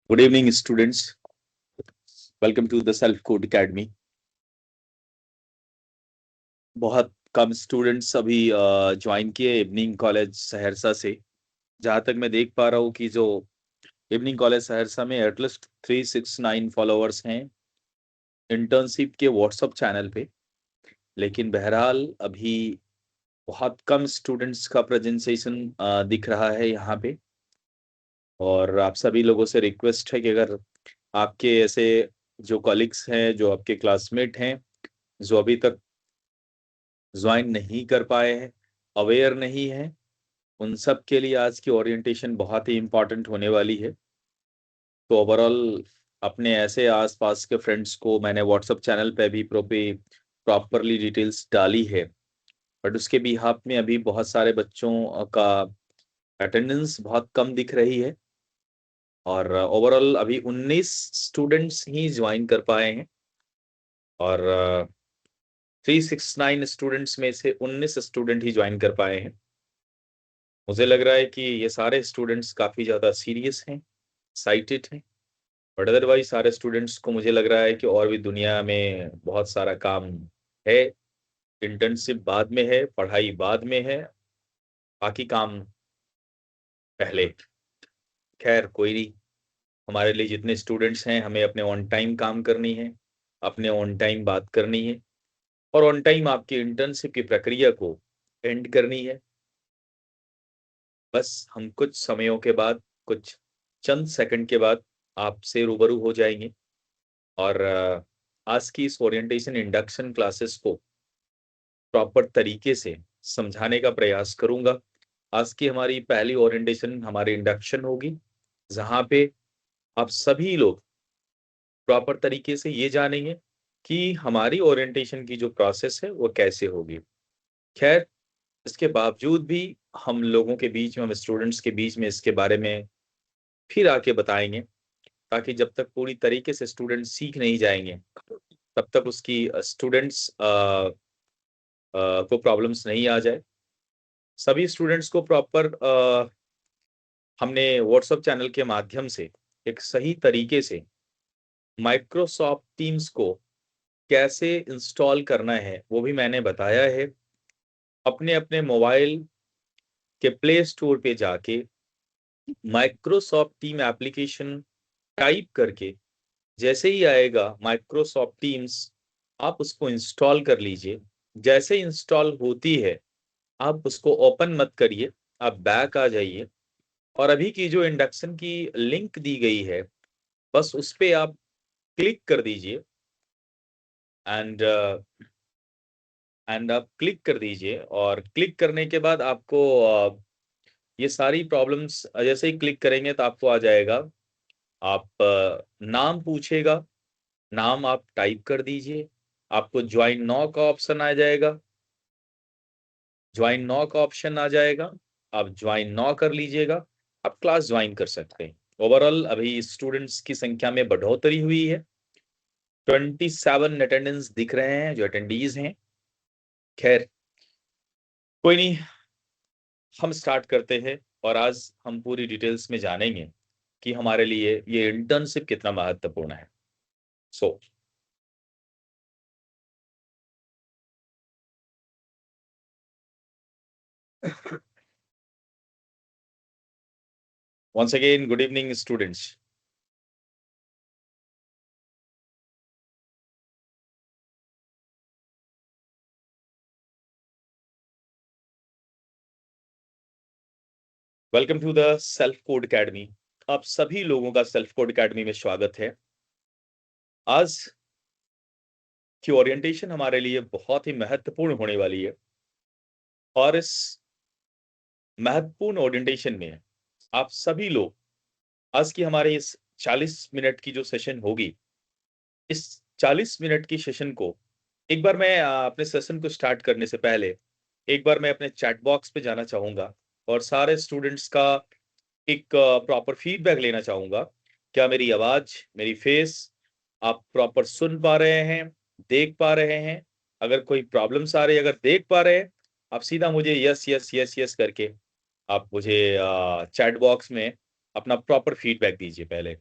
Good evening, students. Welcome to the Self Code Academy. बहुत कम students अभी join किए evening college Saharsa से। जहाँ तक मैं देख पा रहा हूँ कि जो इवनिंग कॉलेज सहरसा में एटलीस्ट 369 फॉलोअर्स हैं इंटर्नशिप के व्हाट्सएप चैनल पे। लेकिन बहरहाल अभी बहुत कम स्टूडेंट्स का प्रेजेंटेशन दिख रहा है यहाँ पे। और आप सभी लोगों से रिक्वेस्ट है कि अगर आपके ऐसे जो कॉलिग्स हैं, जो आपके क्लासमेट हैं, जो अभी तक ज्वाइन नहीं कर पाए हैं, अवेयर नहीं है, उन सब के लिए आज की ओरिएंटेशन बहुत ही इम्पोर्टेंट होने वाली है। तो ओवरऑल अपने ऐसे आसपास के फ्रेंड्स को मैंने व्हाट्सएप चैनल पे भी प्रॉपरली डिटेल्स डाली है। बट उसके बिहाफ में अभी बहुत सारे बच्चों का अटेंडेंस बहुत कम दिख रही है। और ओवरऑल अभी 19 स्टूडेंट्स ही ज्वाइन कर पाए हैं। और 369 स्टूडेंट्स में से 19 स्टूडेंट ही ज्वाइन कर पाए हैं। मुझे लग रहा है कि ये सारे स्टूडेंट्स काफ़ी ज़्यादा सीरियस हैं, एक्साइटेड हैं। बट अदरवाइज सारे स्टूडेंट्स को मुझे लग रहा है कि और भी दुनिया में बहुत सारा काम है। इंटर्नशिप बाद में है, पढ़ाई बाद में है, बाकी काम पहले। खैर कोई नहीं, हमारे लिए जितने स्टूडेंट्स हैं हमें अपने ऑन टाइम काम करनी है, अपने ऑन टाइम बात करनी है, और ऑन टाइम आपकी इंटर्नशिप की प्रक्रिया को एंड करनी है। बस हम कुछ समयों के बाद, कुछ चंद सेकंड के बाद आपसे रूबरू हो जाएंगे। और आज की इस ओरिएंटेशन इंडक्शन क्लासेस को प्रॉपर तरीके से समझाने का प्रयास करूंगा। आज की हमारी पहली ओरिएंटेशन हमारी इंडक्शन होगी, जहां पे आप सभी लोग प्रॉपर तरीके से ये जानेंगे कि हमारी ओरिएंटेशन की जो प्रोसेस है वो कैसे होगी। खैर, इसके बावजूद भी हम लोगों के बीच में, हम स्टूडेंट्स के बीच में इसके बारे में फिर आके बताएंगे, ताकि जब तक पूरी तरीके से स्टूडेंट सीख नहीं जाएंगे तब तक उसकी स्टूडेंट्स को प्रॉब्लम्स नहीं आ जाए। सभी स्टूडेंट्स को प्रॉपर हमने व्हाट्सएप चैनल के माध्यम से एक सही तरीके से माइक्रोसॉफ्ट टीम्स को कैसे इंस्टॉल करना है वो भी मैंने बताया है। अपने अपने मोबाइल के प्ले स्टोर पे जाके माइक्रोसॉफ्ट टीम एप्लीकेशन टाइप करके जैसे ही आएगा माइक्रोसॉफ्ट टीम्स, आप उसको इंस्टॉल कर लीजिए। जैसे इंस्टॉल होती है आप उसको ओपन मत करिए, आप बैक आ जाइए, और अभी की जो इंडक्शन की लिंक दी गई है बस उस पे आप क्लिक कर दीजिए। एंड आप क्लिक कर दीजिए, और क्लिक करने के बाद आपको ये सारी प्रॉब्लम्स, जैसे ही क्लिक करेंगे तो आपको आ जाएगा। आप नाम पूछेगा, नाम आप टाइप कर दीजिए, आपको ज्वाइन नाउ का ऑप्शन आ जाएगा, ज्वाइन नाउ का ऑप्शन आ जाएगा, आप ज्वाइन नाउ कर लीजिएगा, आप क्लास ज्वाइन कर सकते हैं। ओवरऑल अभी स्टूडेंट्स की संख्या में बढ़ोतरी हुई है, 27 अटेंडेंस दिख रहे हैं जो अटेंडीज हैं। खैर कोई नहीं, हम स्टार्ट करते हैं। और आज हम पूरी डिटेल्स में जानेंगे कि हमारे लिए ये इंटर्नशिप कितना महत्वपूर्ण है। So once again, good evening, students. Welcome to the Self Code Academy. आप सभी लोगों का सेल्फ कोड एकेडमी में स्वागत है। आज की ओरिएंटेशन हमारे लिए बहुत ही महत्वपूर्ण होने वाली है। और इस महत्वपूर्ण ओरिएंटेशन में आप सभी लोग, आज की हमारे इस 40 मिनट की जो सेशन होगी, इस 40 मिनट की सेशन को एक बार मैं अपने सेशन को स्टार्ट करने से पहले एक बार मैं अपने चैट बॉक्स पे जाना चाहूंगा और सारे स्टूडेंट्स का एक प्रॉपर फीडबैक लेना चाहूंगा। क्या मेरी आवाज, मेरी फेस आप प्रॉपर सुन पा रहे हैं, देख पा रहे हैं? अगर कोई प्रॉब्लम्स आ रही है, अगर देख पा रहे हैं, आप सीधा मुझे यस यस यस यस करके आप मुझे चैट बॉक्स में अपना प्रॉपर फीडबैक दीजिए पहले।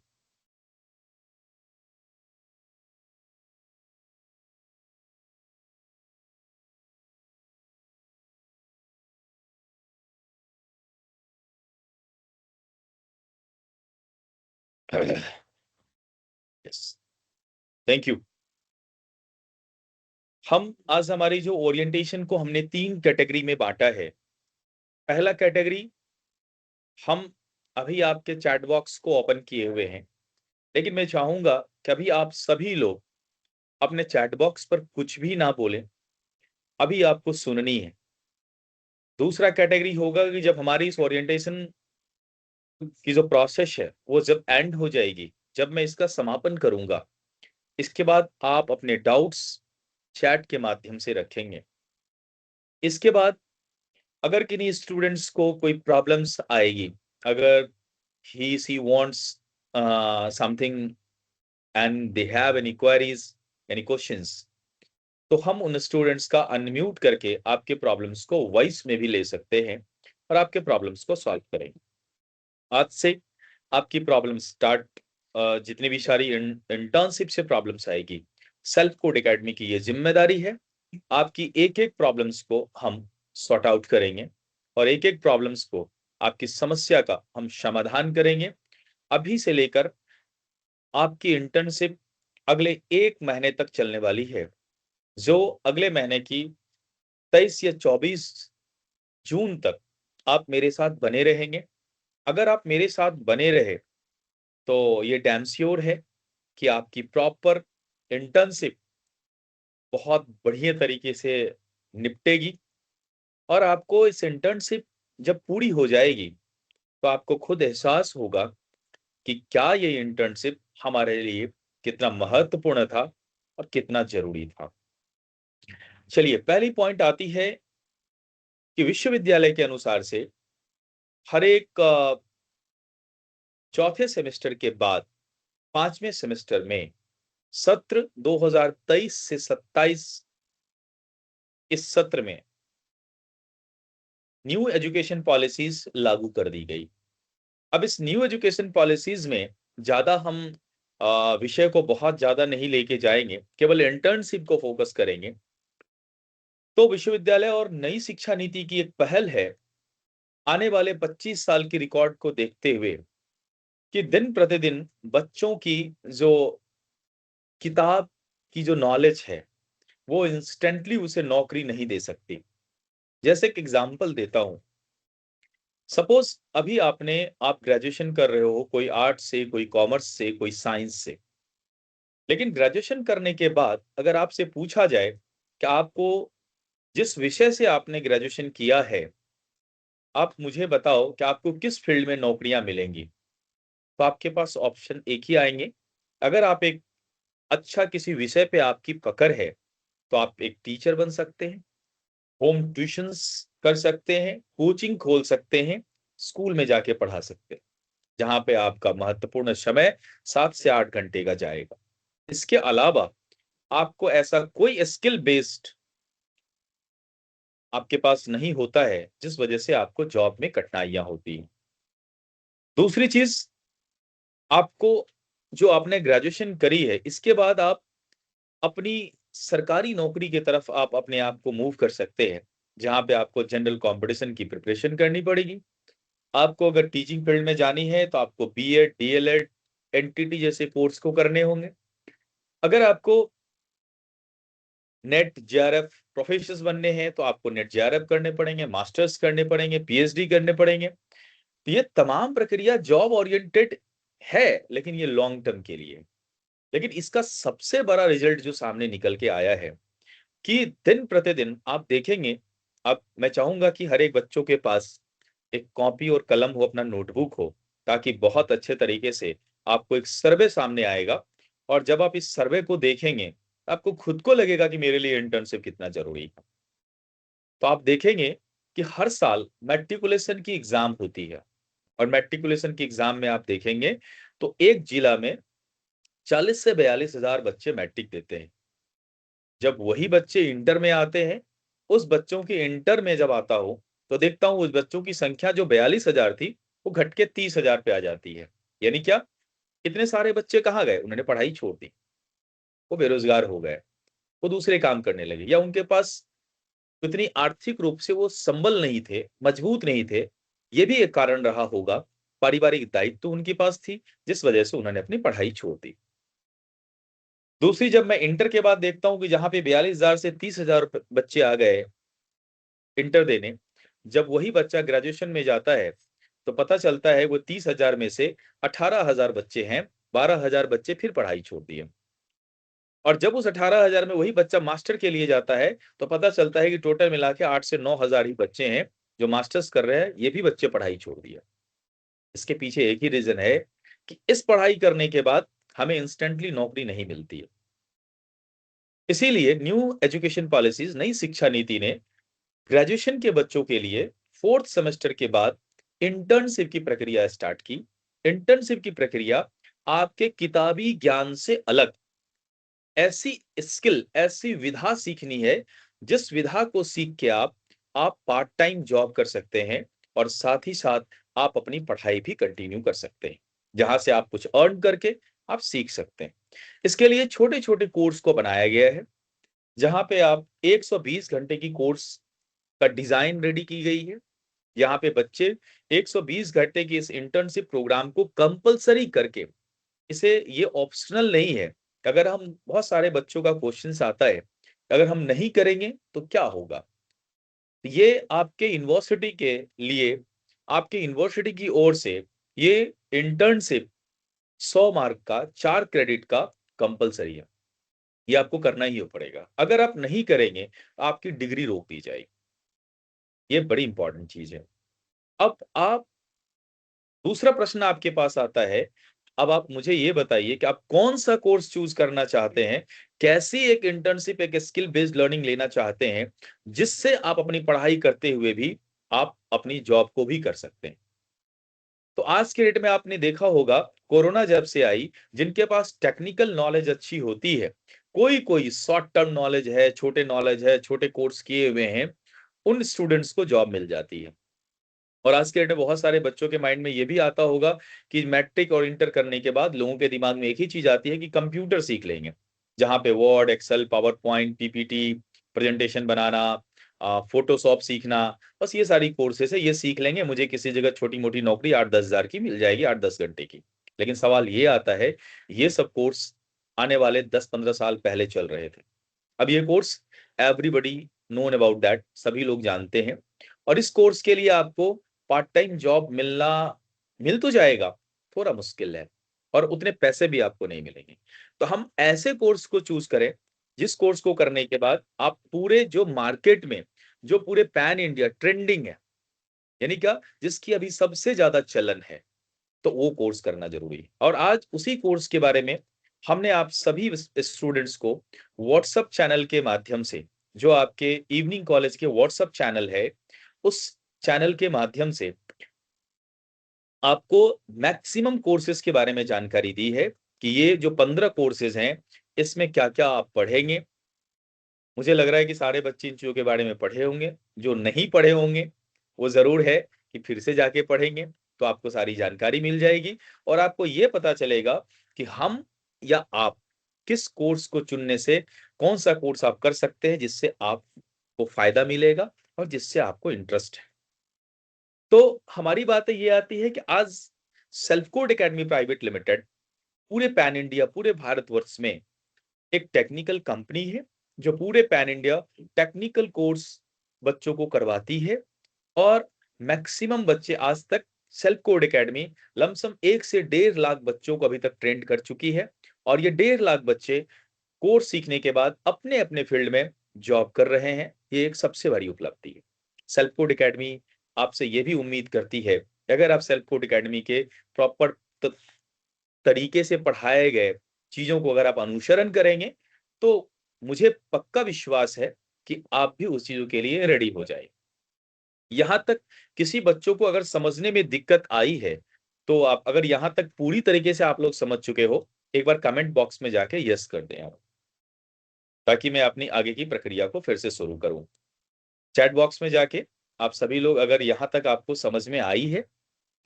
Yes, thank you. हम आज हमारी जो ओरिएंटेशन को हमने 3 कैटेगरी में बांटा है। पहला कैटेगरी, हम अभी आपके चैट बॉक्स को ओपन किए हुए हैं, लेकिन मैं चाहूंगा कि अभी आप सभी लोग अपने चैट बॉक्स पर कुछ भी ना बोलें, अभी आपको सुननी है। दूसरा कैटेगरी होगा कि जब हमारी इस ओरिएंटेशन की जो प्रोसेस है वो जब एंड हो जाएगी, जब मैं इसका समापन करूंगा, इसके बाद आप अपने डाउट्स चैट के माध्यम से रखेंगे। इसके बाद अगर किन्हीं स्टूडेंट्स को कोई प्रॉब्लम्स आएगी, अगर he she wants something and they have any queries, any questions, तो हम उन स्टूडेंट्स का अनम्यूट करके आपके प्रॉब्लम्स को वॉइस में भी ले सकते हैं और आपके प्रॉब्लम्स को सॉल्व करेंगे। आज से आपकी प्रॉब्लम स्टार्ट, जितनी भी सारी इंटर्नशिप से प्रॉब्लम्स आएगी, सेल्फ कोड एकेडमी की ये जिम्मेदारी है। आपकी एक एक प्रॉब्लम्स को हम सॉर्ट आउट करेंगे और एक एक प्रॉब्लम्स को, आपकी समस्या का हम समाधान करेंगे। अभी से लेकर आपकी इंटर्नशिप अगले 1 महीने तक चलने वाली है, जो अगले महीने की 23 या 24 जून तक आप मेरे साथ बने रहेंगे। अगर आप मेरे साथ बने रहे तो ये डैम श्योर है कि आपकी प्रॉपर इंटर्नशिप बहुत बढ़िया तरीके से निपटेगी और आपको इस इंटर्नशिप जब पूरी हो जाएगी तो आपको खुद एहसास होगा कि क्या ये इंटर्नशिप हमारे लिए कितना महत्वपूर्ण था और कितना जरूरी था। चलिए, पहली पॉइंट आती है कि विश्वविद्यालय के अनुसार से हर एक चौथे सेमेस्टर के बाद 5वें सेमेस्टर में सत्र 2023 से 27, इस सत्र में न्यू एजुकेशन पॉलिसीज लागू कर दी गई। अब इस न्यू एजुकेशन पॉलिसीज में ज्यादा हम विषय को बहुत ज्यादा नहीं लेके जाएंगे, केवल इंटर्नशिप को फोकस करेंगे। तो विश्वविद्यालय और नई शिक्षा नीति की एक पहल है, आने वाले 25 साल की रिकॉर्ड को देखते हुए, कि दिन प्रतिदिन बच्चों की जो किताब की जो नॉलेज है वो इंस्टेंटली उसे नौकरी नहीं दे सकती। जैसे एक एग्जांपल देता हूं, सपोज अभी आप ग्रेजुएशन कर रहे हो, कोई आर्ट्स से, कोई कॉमर्स से, कोई साइंस से। लेकिन ग्रेजुएशन करने के बाद अगर आपसे पूछा जाए कि आपको जिस विषय से आपने ग्रेजुएशन किया है, आप मुझे बताओ कि आपको किस फील्ड में नौकरियां मिलेंगी, तो आपके पास ऑप्शन एक ही आएंगे। अगर आप एक अच्छा किसी विषय पे आपकी पकड़ है तो आप एक टीचर बन सकते हैं, होम ट्यूशंस कर सकते हैं, कोचिंग खोल सकते हैं, स्कूल में जाके पढ़ा सकते हैं, जहां पे आपका महत्वपूर्ण समय 7 से 8 घंटे का जाएगा। इसके अलावा आपको ऐसा कोई स्किल बेस्ड आपके पास नहीं होता है जिस वजह से आपको जॉब में कठिनाइयां होती हैं। दूसरी चीज, आपको जो आपने ग्रेजुएशन करी है, इसके बाद आप अपनी सरकारी नौकरी की तरफ आप अपने आप को मूव कर सकते हैं, जहां पे आपको जनरल कंपटीशन की प्रिपरेशन करनी पड़ेगी। आपको अगर टीचिंग फील्ड में जानी है तो आपको बीएड, डीएलएड, एनटीटी जैसे कोर्स को करने होंगे। अगर आपको नेट जेआरएफ प्रोफेसर्स बनने हैं तो आपको नेट जेआरएफ करने पड़ेंगे, मास्टर्स करने पड़ेंगे, पीएचडी करने पड़ेंगे। तो ये तमाम प्रक्रिया जॉब ओरिएंटेड है, लेकिन ये लॉन्ग टर्म के लिए। लेकिन इसका सबसे बड़ा रिजल्ट जो सामने निकल के आया है कि दिन प्रतिदिन आप देखेंगे, अब मैं चाहूंगा कि हर एक बच्चों के पास एक कॉपी और कलम हो, अपना नोटबुक हो, ताकि बहुत अच्छे तरीके से आपको एक सर्वे सामने आएगा और जब आप इस सर्वे को देखेंगे आपको खुद को लगेगा कि मेरे लिए इंटर्नशिप कितना जरूरी है। तो आप देखेंगे कि हर साल मैट्रिकुलेशन की एग्जाम होती है और मैट्रिकुलेशन की एग्जाम में आप देखेंगे तो एक जिला में 40 से 42 हजार बच्चे मैट्रिक देते हैं। जब वही बच्चे इंटर में आते हैं, उस बच्चों के इंटर में जब आता हो तो देखता हूं उस बच्चों की संख्या जो 42 हजार थी वो घट के 30 हजार पे आ जाती है। यानी क्या, इतने सारे बच्चे कहाँ गए? उन्होंने पढ़ाई छोड़ दी, वो बेरोजगार हो गए, वो दूसरे काम करने लगे, या उनके पास इतनी आर्थिक रूप से वो संबल नहीं थे, मजबूत नहीं थे। ये भी एक कारण रहा होगा पारिवारिक दायित्व उनके पास थी, जिस वजह से उन्होंने अपनी पढ़ाई छोड़ दी। दूसरी, जब मैं इंटर के बाद देखता हूँ कि जहाँ पे 42,000 से 30,000 बच्चे आ गए इंटर देने, जब वही बच्चा ग्रेजुएशन में जाता है तो पता चलता है वो 30,000 में से 18,000 बच्चे हैं, 12,000 बच्चे फिर पढ़ाई छोड़ दिए। और जब उस 18,000 में वही बच्चा मास्टर के लिए जाता है तो पता चलता है कि टोटल मिला के 8 से 9,000 ही बच्चे हैं जो मास्टर्स कर रहे हैं, ये भी बच्चे पढ़ाई छोड़ दिया। इसके पीछे एक ही रीजन है कि इस पढ़ाई करने के बाद हमें इंस्टेंटली नौकरी नहीं मिलती है। इसीलिए न्यू एजुकेशन पॉलिसीज, नई शिक्षा नीति ने ग्रेजुएशन के बच्चों के लिए फोर्थ सेमेस्टर के बाद इंटर्नशिप की प्रक्रिया स्टार्ट की। इंटर्नशिप की प्रक्रिया आपके किताबी ज्ञान से अलग ऐसी स्किल, ऐसी विधा सीखनी है जिस विधा को सीख के आप पार्ट टाइम जॉब कर सकते हैं और साथ ही साथ आप अपनी पढ़ाई भी कंटिन्यू कर सकते हैं, जहां से आप कुछ अर्न करके आप सीख सकते हैं। इसके लिए छोटे छोटे कोर्स को बनाया गया है, जहां पे आप 120 घंटे की कोर्स का डिजाइन रेडी की गई है। यहाँ पे बच्चे 120 घंटे की इस इंटर्नशिप प्रोग्राम को कंपलसरी करके, इसे ये ऑप्शनल नहीं है। अगर हम, बहुत सारे बच्चों का क्वेश्चंस आता है, अगर हम नहीं करेंगे तो क्या होगा। ये आपके यूनिवर्सिटी के लिए, आपके यूनिवर्सिटी की ओर से ये इंटर्नशिप 100 मार्क का, 4 क्रेडिट का कंपलसरी है। ये आपको करना ही पड़ेगा। अगर आप नहीं करेंगे आपकी डिग्री रोक दी जाएगी। ये बड़ी इंपॉर्टेंट चीज है। अब आप, दूसरा प्रश्न आपके पास आता है, अब आप मुझे ये बताइए कि आप कौन सा कोर्स चूज करना चाहते हैं, कैसी एक इंटर्नशिप, एक स्किल बेस्ड लर्निंग लेना चाहते हैं जिससे आप अपनी पढ़ाई करते हुए भी आप अपनी जॉब को भी कर सकते हैं। तो आज के डेट में आपने देखा होगा, कोरोना जब से आई, जिनके पास टेक्निकल नॉलेज अच्छी होती है, कोई कोई शॉर्ट टर्म नॉलेज है, छोटे नॉलेज है, छोटे कोर्स किए हुए हैं, उन स्टूडेंट्स को जॉब मिल जाती है। और आज के डेट में बहुत सारे बच्चों के माइंड में ये भी आता होगा कि मैट्रिक और इंटर करने के बाद लोगों के दिमाग में एक ही चीज आती है कि कंप्यूटर सीख लेंगे, जहां पे Word, Excel, PowerPoint, PPT, presentation बनाना, फोटोशॉप सीखना, बस ये सारी कोर्सेस है, ये सीख लेंगे, मुझे किसी जगह छोटी मोटी नौकरी 8-10 हजार की मिल जाएगी, 8-10 घंटे की। लेकिन सवाल ये आता है, ये सब कोर्स आने वाले 10-15 साल पहले चल रहे थे। अब ये course everybody known about that, सभी लोग जानते हैं। और इस कोर्स के लिए आपको पार्ट टाइम जॉब मिलना, मिल तो जाएगा, थोड़ा मुश्किल है, और उतने पैसे भी आपको नहीं मिलेंगे। तो हम ऐसे कोर्स को चूज करें जिस कोर्स को करने के बाद आप पूरे जो मार्केट में, जो पूरे पैन इंडिया ट्रेंडिंग है, यानी क्या, जिसकी अभी सबसे ज्यादा चलन है, तो वो कोर्स करना जरूरी है। और आज उसी कोर्स के बारे में हमने आप सभी स्टूडेंट्स को व्हाट्सएप चैनल के माध्यम से, जो आपके इवनिंग कॉलेज के व्हाट्सएप चैनल है, उस चैनल के माध्यम से आपको मैक्सिमम कोर्सेज के बारे में जानकारी दी है कि ये जो 15 कोर्सेज हैं, इसमें क्या क्या आप पढ़ेंगे। मुझे लग रहा है कि सारे बच्चे इन चीजों के बारे में पढ़े होंगे। जो नहीं पढ़े होंगे वो जरूर है कि फिर से जाके पढ़ेंगे, तो आपको सारी जानकारी मिल जाएगी और आपको ये पता चलेगा कि हम या आप किस कोर्स को चुनने से, कौन सा कोर्स आप कर सकते हैं जिससे आपको फायदा मिलेगा और जिससे आपको इंटरेस्ट है। तो हमारी बात ये आती है कि आज self Code academy private limited पूरे पैन इंडिया, पूरे भारतवर्ष में एक टेक्निकल कंपनी है जो पूरे पैन इंडिया टेक्निकल कोर्स बच्चों को करवाती है। और मैक्सिमम बच्चे आज तक सेल्फ कोड एकेडमी लमसम 1 से 1.5 लाख बच्चों को अभी तक ट्रेंड कर चुकी है। और ये 1.5 लाख बच्चे कोर्स सीखने के बाद अपने अपने फील्ड में जॉब कर रहे हैं। ये एक सबसे बड़ी उपलब्धि है। सेल्फ कोड एकेडमी आपसे ये भी उम्मीद करती है कि अगर आप सेल्फ कोड एकेडमी के प्रॉपर तरीके से पढ़ाए गए चीजों को अगर आप अनुसरण करेंगे, तो मुझे पक्का विश्वास है कि आप भी उस चीजों के लिए रेडी हो जाए। यहां तक किसी बच्चों को अगर समझने में दिक्कत आई है, तो आप, अगर यहां तक पूरी तरीके से आप लोग समझ चुके हो, एक बार कमेंट बॉक्स में जाके यस कर दें आप, ताकि मैं अपनी आगे की प्रक्रिया को फिर से शुरू करूं। चैट बॉक्स में जाके आप सभी लोग, अगर यहां तक आपको समझ में आई है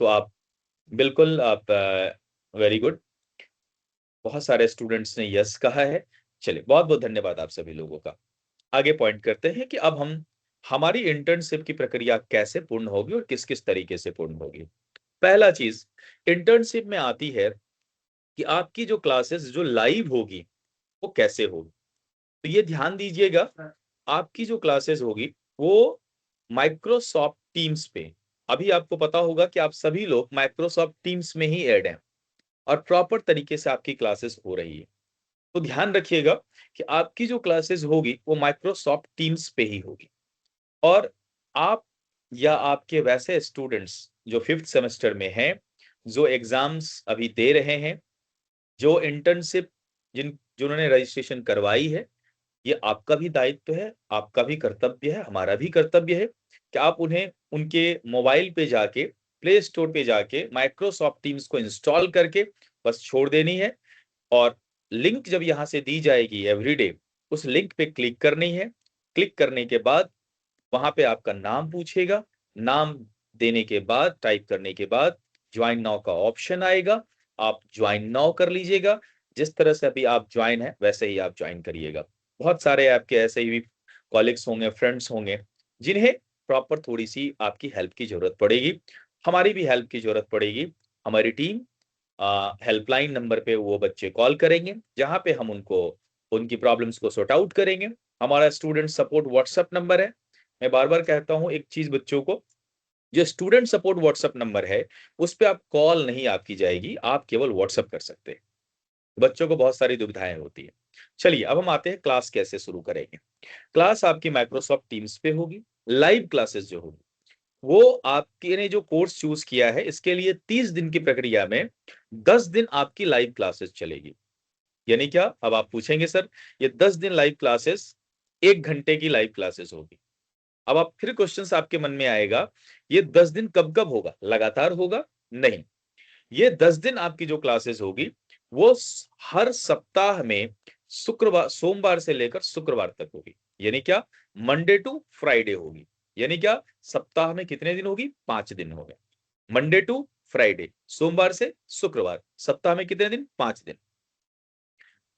तो आप बिल्कुल, आप वेरी गुड, बहुत सारे स्टूडेंट्स ने यस कहा है। चलिए, बहुत बहुत धन्यवाद आप सभी लोगों का। आगे पॉइंट करते हैं कि अब हम, हमारी इंटर्नशिप की प्रक्रिया कैसे पूर्ण होगी और किस किस तरीके से पूर्ण होगी। पहला चीज इंटर्नशिप में आती है कि आपकी जो क्लासेस जो लाइव होगी वो कैसे होगी। तो ये ध्यान दीजिएगा, आपकी जो क्लासेस होगी वो माइक्रोसॉफ्ट टीम्स पे, अभी आपको पता होगा कि आप सभी लोग माइक्रोसॉफ्ट टीम्स में ही ऐड हैं और प्रॉपर तरीके से आपकी क्लासेस हो रही है। तो ध्यान रखिएगा कि आपकी जो क्लासेस होगी वो माइक्रोसॉफ्ट टीम्स पे ही होगी। और आप या आपके वैसे स्टूडेंट्स जो फिफ्थ सेमेस्टर में हैं, जो एग्जाम्स अभी दे रहे हैं, जो इंटर्नशिप जिन्होंने रजिस्ट्रेशन करवाई है, ये आपका भी दायित्व है, आपका भी कर्तव्य है, हमारा भी कर्तव्य है कि आप उन्हें उनके मोबाइल पे जाके, प्ले स्टोर पे जाके माइक्रोसॉफ्ट टीम्स को इंस्टॉल करके बस छोड़ देनी है। और लिंक जब यहाँ से दी जाएगी एवरीडे, उस लिंक पे क्लिक करनी है। क्लिक करने के बाद वहां पे आपका नाम पूछेगा, नाम देने के बाद, टाइप करने के बाद ज्वाइन नाउ का ऑप्शन आएगा, आप ज्वाइन नाउ कर लीजिएगा। जिस तरह से अभी आप ज्वाइन है वैसे ही आप ज्वाइन करिएगा। बहुत सारे आपके ऐसे ही कॉलिग्स होंगे, फ्रेंड्स होंगे, जिन्हें प्रॉपर थोड़ी सी आपकी हेल्प की जरूरत पड़ेगी, हमारी भी हेल्प की जरूरत पड़ेगी। हमारी टीम हेल्पलाइन नंबर पे वो बच्चे कॉल करेंगे, जहां पे हम उनको उनकी प्रॉब्लम्स को सॉर्ट आउट करेंगे। हमारा स्टूडेंट सपोर्ट व्हाट्सएप नंबर है। मैं बार बार कहता हूं एक चीज बच्चों को, जो स्टूडेंट सपोर्ट व्हाट्सएप नंबर है उस पे आप कॉल नहीं आपकी जाएगी, आप केवल व्हाट्सएप कर सकते हैं। बच्चों को बहुत सारी दुविधाएं होती है। चलिए अब हम आते हैं क्लास कैसे शुरू करेंगे। क्लास आपकी माइक्रोसॉफ्ट टीम्स पे होगी। लाइव क्लासेस जो होगी वो आपके ने जो कोर्स चूज किया है इसके लिए 30 दिन की प्रक्रिया में 10 दिन आपकी लाइव क्लासेस चलेगी। यानी क्या, अब आप पूछेंगे सर ये 10 दिन लाइव क्लासेस 1 घंटे की लाइव क्लासेस होगी। अब आप फिर क्वेश्चंस आपके मन में आएगा, ये 10 दिन कब कब होगा, लगातार होगा? नहीं, ये 10 दिन आपकी जो क्लासेस होगी वो हर सप्ताह में शुक्रवार, सोमवार से लेकर शुक्रवार तक होगी। यानी क्या, मंडे टू फ्राइडे होगी। यानी क्या, सप्ताह में कितने दिन होगी, 5 दिन हो गए। मंडे टू फ्राइडे, सोमवार से शुक्रवार, सप्ताह में कितने दिन, 5 दिन।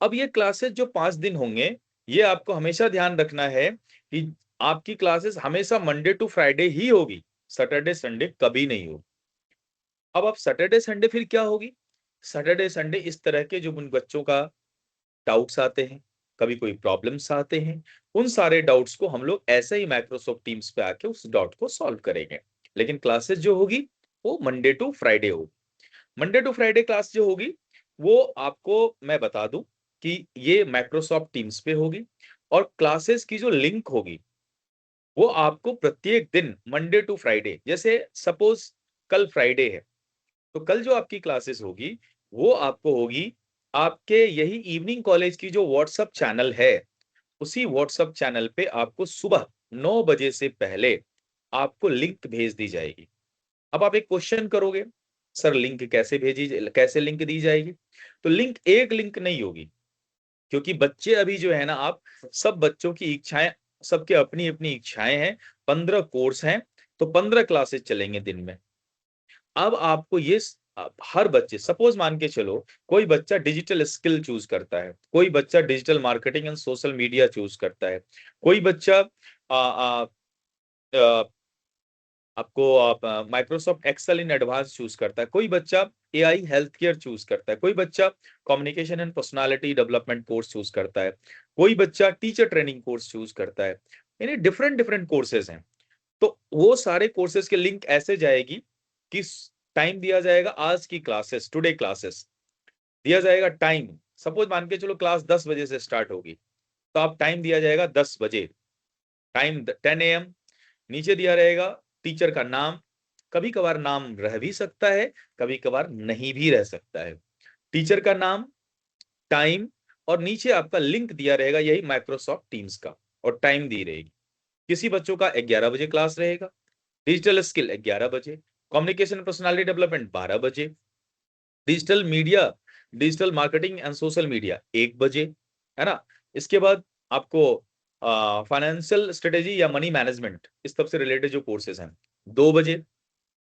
अब ये क्लासेस जो 5 दिन होंगे, ये आपको हमेशा ध्यान रखना है कि आपकी क्लासेस हमेशा मंडे टू फ्राइडे ही होगी, सैटरडे संडे कभी नहीं होगी। अब सैटरडे संडे फिर क्या होगी, सैटरडे संडे इस तरह के जो उन बच्चों का डाउट्स आते हैं, कभी कोई प्रॉब्लम्स आते हैं, उन सारे डाउट्स को हम लोग ऐसे ही माइक्रोसॉफ्ट टीम्स पे आके उस डाउट को सॉल्व करेंगे। लेकिन क्लासेस जो होगी वो मंडे टू फ्राइडे होगी। मंडे टू फ्राइडे क्लास जो होगी वो आपको मैं बता दूं कि ये माइक्रोसॉफ्ट टीम्स पे होगी। और क्लासेस की जो लिंक होगी वो आपको प्रत्येक दिन मंडे टू फ्राइडे, जैसे सपोज कल फ्राइडे है तो कल जो आपकी क्लासेस होगी वो आपको होगी आपके यही इवनिंग कॉलेज की जो व्हाट्सएप चैनल है, उसी व्हाट्सएप चैनल पे आपको सुबह 9 बजे से पहले आपको लिंक भेज दी जाएगी। अब आप एक क्वेश्चन करोगे, सर लिंक कैसे भेजी, कैसे लिंक दी जाएगी? तो लिंक एक लिंक नहीं होगी, क्योंकि बच्चे अभी जो है ना, आप सब बच्चों की इच्छाएं, सबके अपनी अपनी इच्छाएं हैं। 15 कोर्स हैं तो 15 क्लासेस चलेंगे दिन में। अब आपको ये हर बच्चे, सपोज मान के चलो कोई बच्चा डिजिटल स्किल चूज करता है, कोई बच्चा digital marketing and social media choose करता है, कोई बच्चा आ, आ, आ, आपको आप Microsoft Excel in advance choose करता है, कोई बच्चा एआई हेल्थ केयर चूज करता है, कोई बच्चा communication and personality development course choose करता है, कोई बच्चा टीचर ट्रेनिंग कोर्स चूज करता है। यानी डिफरेंट डिफरेंट कोर्सेज हैं। तो वो सारे कोर्सेज के लिंक ऐसे जाएगी कि टाइम दिया जाएगा, आज की क्लासेस, टुडे क्लासेस दिया जाएगा टाइम। सपोज मान के चलो क्लास 10 बजे से स्टार्ट होगी तो आप टाइम दिया जाएगा 10 बजे, टाइम 10 AM। नीचे दिया रहेगा टीचर का नाम, कभी कभार नाम रह भी सकता है, कभी कभार नहीं भी रह सकता है। टीचर का नाम, टाइम, और नीचे आपका लिंक दिया रहेगा यही माइक्रोसॉफ्ट टीम्स का, और टाइम दी रहेगी। किसी बच्चों का 11 बजे क्लास रहेगा, डिजिटल स्किल 11 बजे, कम्युनिकेशन पर्सनालिटी डेवलपमेंट 12 बजे, digital media, digital marketing and social media 1 बजे, है ना। इसके बाद आपको फाइनेंशियल स्ट्रेटेजी या मनी मैनेजमेंट, इस सब से रिलेटेड जो कोर्सेज हैं, 2 बजे।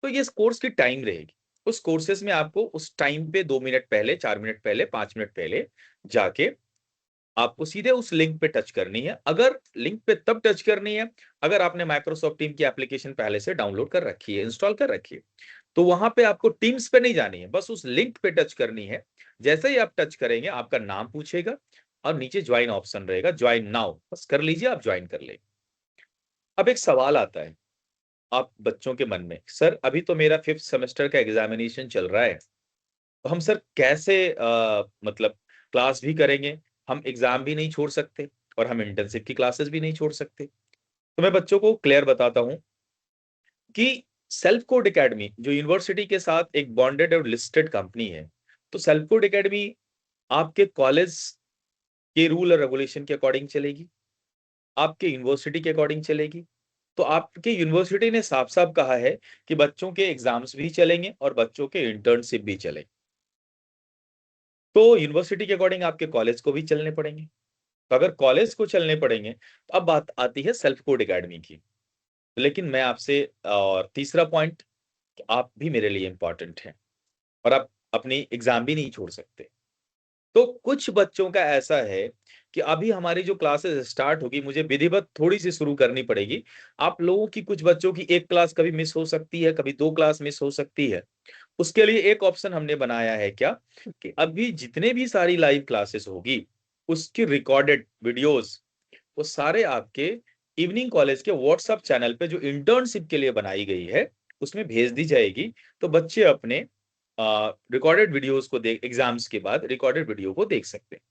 तो ये इस कोर्स की टाइम रहेगी। उस कोर्सेज में आपको उस टाइम पे 2 मिनट पहले, 4 मिनट पहले, 5 मिनट पहले जाके आपको सीधे उस लिंक पे टच करनी है। अगर लिंक पे तब टच करनी है अगर आपने माइक्रोसॉफ्ट टीम की एप्लीकेशन पहले से डाउनलोड कर रखी है, इंस्टॉल कर रखी है। तो वहां पे आपको टीम्स पे नहीं जानी है, बस उस लिंक पे टच करनी है। जैसे ही आप टच करेंगे आपका नाम पूछेगा और नीचे ज्वाइन ऑप्शन रहेगा, ज्वाइन नाउ, बस कर लीजिए, आप ज्वाइन कर लेंगे। अब एक सवाल आता है आप बच्चों के मन में, सर अभी तो मेरा 5th सेमेस्टर का एग्जामिनेशन चल रहा है, तो हम सर कैसे मतलब क्लास भी करेंगे, हम एग्जाम भी नहीं छोड़ सकते और हम इंटर्नशिप की क्लासेस भी नहीं छोड़ सकते। तो मैं बच्चों को क्लियर बताता हूं कि सेल्फ कोड एकेडमी जो यूनिवर्सिटी के साथ एक बॉन्डेड और लिस्टेड कंपनी है, तो सेल्फ कोड एकेडमी आपके कॉलेज के रूल और रेगुलेशन के अकॉर्डिंग चलेगी, आपके यूनिवर्सिटी के अकॉर्डिंग चलेगी। तो आपके यूनिवर्सिटी ने साफ साफ कहा है कि बच्चों के एग्जाम्स भी चलेंगे और बच्चों के इंटर्नशिप भी चलेंगे। तो यूनिवर्सिटी के अकॉर्डिंग आपके कॉलेज को भी चलने पड़ेंगे। तो अगर कॉलेज को चलने पड़ेंगे तो अब बात आती है सेल्फ कोड एकेडमी की। लेकिन मैं आपसे और तीसरा पॉइंट, आप भी मेरे लिए इंपॉर्टेंट हैं और आप अपनी एग्जाम भी नहीं छोड़ सकते। तो कुछ बच्चों का ऐसा है कि अभी हमारी जो क्लासेस स्टार्ट होगी, मुझे विधिवत थोड़ी सी शुरू करनी पड़ेगी। आप लोगों की कुछ बच्चों की एक क्लास कभी मिस हो सकती है, कभी 2 क्लास मिस हो सकती है। उसके लिए एक ऑप्शन हमने बनाया है क्या, कि अभी जितने भी सारी लाइव क्लासेस होगी उसकी रिकॉर्डेड वीडियोस वो सारे आपके इवनिंग कॉलेज के व्हाट्सएप चैनल पे जो इंटर्नशिप के लिए बनाई गई है उसमें भेज दी जाएगी। तो बच्चे अपने रिकॉर्डेड वीडियोस को देख, एग्जाम्स के बाद रिकॉर्डेड वीडियो को देख सकते हैं।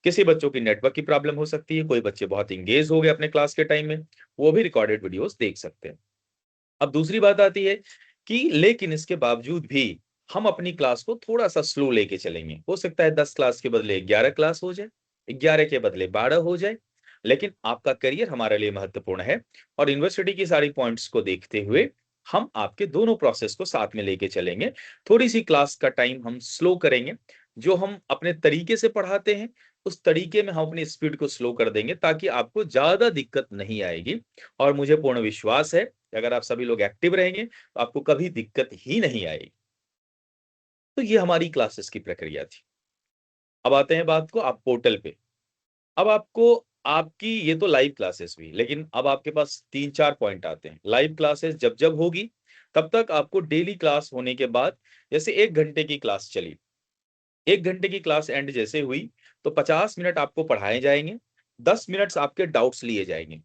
किसी बच्चों की नेटवर्क की प्रॉब्लम हो सकती है, कोई बच्चे बहुत इंगेज हो गए अपने क्लास के टाइम में, वो भी रिकॉर्डेड वीडियोस देख सकते हैं। अब दूसरी बात आती है कि लेकिन इसके बावजूद भी हम अपनी क्लास को थोड़ा सा स्लो लेके चलेंगे। हो सकता है 10 क्लास के बदले 11 क्लास हो जाए, 11 के बदले 12 हो जाए, लेकिन आपका करियर हमारे लिए महत्वपूर्ण है। और यूनिवर्सिटी की सारी पॉइंट्स को देखते हुए हम आपके दोनों प्रोसेस को साथ में लेके चलेंगे। थोड़ी सी क्लास का टाइम हम स्लो करेंगे, जो हम अपने तरीके से पढ़ाते हैं उस तरीके में हम अपनी स्पीड को स्लो कर देंगे ताकि आपको ज्यादा दिक्कत नहीं आएगी। और मुझे पूर्ण विश्वास है कि अगर आप सभी लोग एक्टिव रहेंगे तो आपको कभी दिक्कत ही नहीं आएगी। तो ये हमारी क्लासेस की प्रक्रिया थी। अब आते हैं बात को आप पोर्टल पे। अब आपको आपकी ये तो लाइव क्लासेस हुई, लेकिन अब आपके पास 3-4 पॉइंट आते हैं। लाइव क्लासेस जब जब होगी तब तक आपको डेली क्लास होने के बाद, जैसे 1 घंटे की क्लास चली, 1 घंटे की क्लास एंड जैसे हुई तो 50 मिनट आपको पढ़ाए जाएंगे, 10 मिनट्स आपके डाउट्स लिए जाएंगे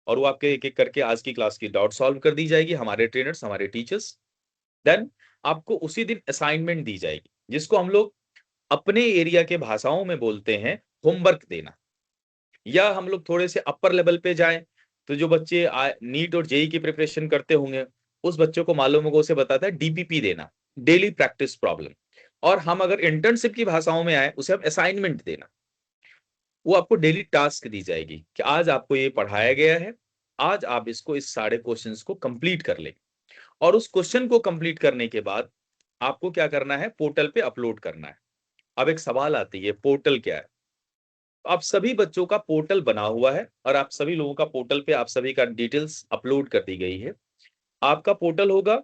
और वो आपके एक एक करके आज की क्लास की डाउट सॉल्व कर दी जाएगी, हमारे ट्रेनर्स, हमारे टीचर्स। देन आपको उसी दिन असाइनमेंट दी जाएगी जिसको हम लोग अपने एरिया के भाषाओं में बोलते हैं होमवर्क देना। या हम लोग थोड़े से अपर लेवल पे जाएं तो जो बच्चे नीट और जेई की प्रिपरेशन करते होंगे उस बच्चों को मालूम होगा, उसे बताता है डीपीपी देना, डेली प्रैक्टिस प्रॉब्लम। और हम अगर इंटर्नशिप की भाषाओं में आए उसे हम असाइनमेंट देना। वो आपको डेली टास्क दी जाएगी कि आज आपको ये पढ़ाया गया है, आज आप इसको इस सारे क्वेश्चंस को कंप्लीट कर ले। और उस क्वेश्चन को कंप्लीट करने के बाद आपको क्या करना है, पोर्टल पे अपलोड करना है। अब एक सवाल आती है, पोर्टल क्या है। तो आप सभी बच्चों का पोर्टल बना हुआ है और आप सभी लोगों का पोर्टल पे आप सभी का डिटेल्स अपलोड कर दी गई है। आपका पोर्टल होगा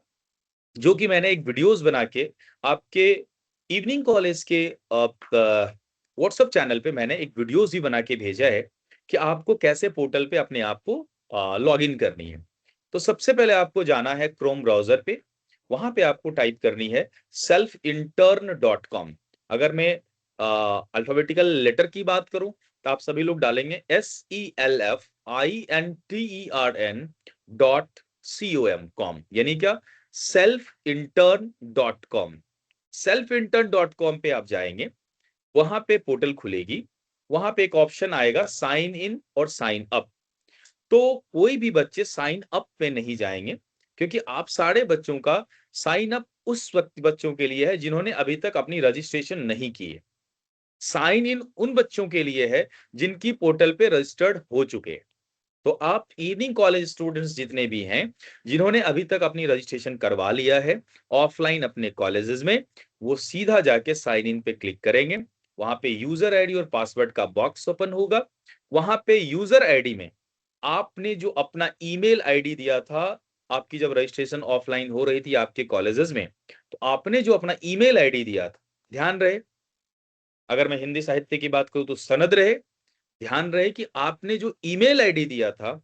जो कि मैंने एक वीडियोस बना के आपके इवनिंग कॉलेज के व्हाट्सएप चैनल पे मैंने एक वीडियोस भी बना के भेजा है कि आपको कैसे पोर्टल पे अपने आप को लॉग इन करनी है। तो सबसे पहले आपको जाना है क्रोम ब्राउजर पे, वहां पे आपको टाइप करनी है selfintern.com। अगर मैं अल्फाबेटिकल लेटर की बात करूं तो आप सभी लोग डालेंगे selfintern.com, यानी क्या, selfintern.com। selfintern.com पे आप जाएंगे, वहां पे पोर्टल खुलेगी, वहां पे एक ऑप्शन आएगा साइन इन और साइन अप। तो कोई भी बच्चे साइन अप पे नहीं जाएंगे क्योंकि आप सारे बच्चों का साइन अप उस वक्त बच्चों के लिए है जिन्होंने अभी तक अपनी रजिस्ट्रेशन नहीं की है। साइन इन उन बच्चों के लिए है जिनकी पोर्टल पे रजिस्टर्ड हो चुके हैं। तो आप इवनिंग कॉलेज स्टूडेंट्स जितने भी हैं जिन्होंने अभी तक अपनी रजिस्ट्रेशन करवा लिया है ऑफलाइन अपने कॉलेजेस में, वो सीधा जाके साइन इन पे क्लिक करेंगे। वहां पे यूजर आईडी और पासवर्ड का बॉक्स ओपन होगा। वहां पे यूजर आईडी में आपने जो अपना ईमेल आईडी दिया था, आपकी जब रजिस्ट्रेशन ऑफलाइन हो रही थी आपके कॉलेजेस में, तो आपने जो अपना ईमेल आईडी दिया था, ध्यान रहे, अगर मैं हिंदी साहित्य की बात करूं तो सनद रहे, ध्यान रहे कि आपने जो ईमेल आईडी दिया था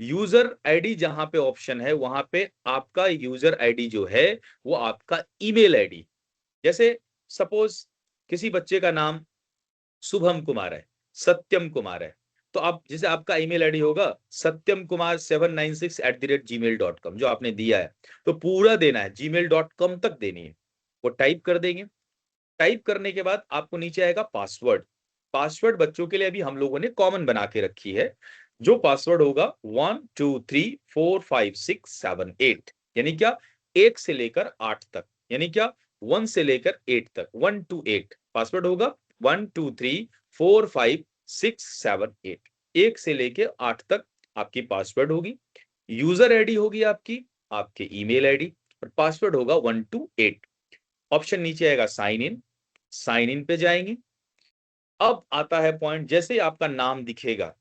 यूजर आईडी जहां पे ऑप्शन है वहां पे आपका यूजर आईडी जो है वो आपका ईमेल आईडी, जैसे सपोज किसी बच्चे का नाम शुभम कुमार है, सत्यम कुमार है, तो आप जैसे आपका ईमेल आईडी होगा satyamkumar796@gmail.com जो आपने दिया है, तो पूरा देना है, gmail.com तक देनी है, वो टाइप कर देंगे। टाइप करने के बाद आपको नीचे आएगा पासवर्ड। पासवर्ड बच्चों के लिए अभी हम लोगों ने कॉमन बना के रखी है, जो पासवर्ड होगा 1 2 3 4 5 6 7 8, यानी क्या 1 से लेकर 8 तक, यानी क्या 1 से लेकर 8 तक, 1 to 8 पासवर्ड होगा। 1 2 3 4 5 6 7 8, 1 से लेके 8 तक आपकी पासवर्ड होगी। यूजर आईडी होगी आपकी आपके ईमेल आईडी, और पासवर्ड होगा 1 to 8। ऑप्शन नीचे आएगा साइन इन, साइन इन पे जाएंगे। अब आता है पॉइंट, जैसे ही आपका नाम दिखेगा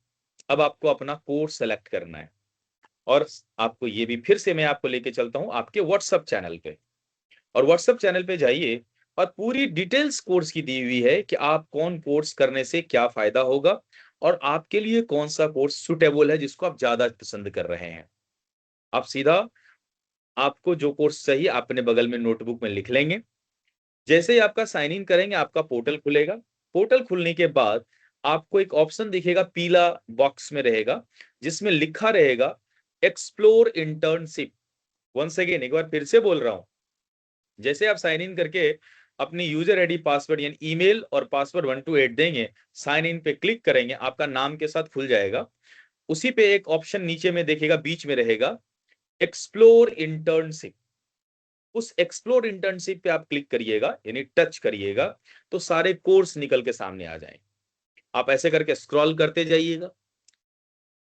अब आपको अपना कोर्स सेलेक्ट करना है, और आपको ये भी फिर से मैं आपको लेके चलता हूं आपके व्हाट्सएप चैनल पे, और व्हाट्सएप चैनल पे जाइए और पूरी डिटेल्स कोर्स की दी हुई है कि आप कौन कोर्स करने से क्या फायदा होगा और आपके लिए कौन सा कोर्स सुटेबल है जिसको आप ज्यादा पसंद कर रहे हैं। आप सीधा आपको जो कोर्स चाहिए अपने बगल में नोटबुक में लिख लेंगे। जैसे ही आपका साइन इन करेंगे आपका पोर्टल खुलेगा। पोर्टल खुलने के बाद आपको एक ऑप्शन दिखेगा, पीला बॉक्स में रहेगा, जिसमें लिखा रहेगा एक्सप्लोर इंटर्नशिप। वंस अगेन एक बार फिर से बोल रहा हूं, जैसे आप साइन इन करके अपनी यूजर आईडी पासवर्ड यानी ईमेल और पासवर्ड 1 to 8 देंगे, साइन इन पे क्लिक करेंगे, आपका नाम के साथ खुल जाएगा। उसी पे एक ऑप्शन नीचे में देखेगा, बीच में रहेगा एक्सप्लोर इंटर्नशिप। उस एक्सप्लोर इंटर्नशिप पे आप क्लिक करिएगा यानी टच करिएगा, तो सारे कोर्स निकल के सामने आ जाएंगे। आप ऐसे करके स्क्रॉल करते जाइएगा।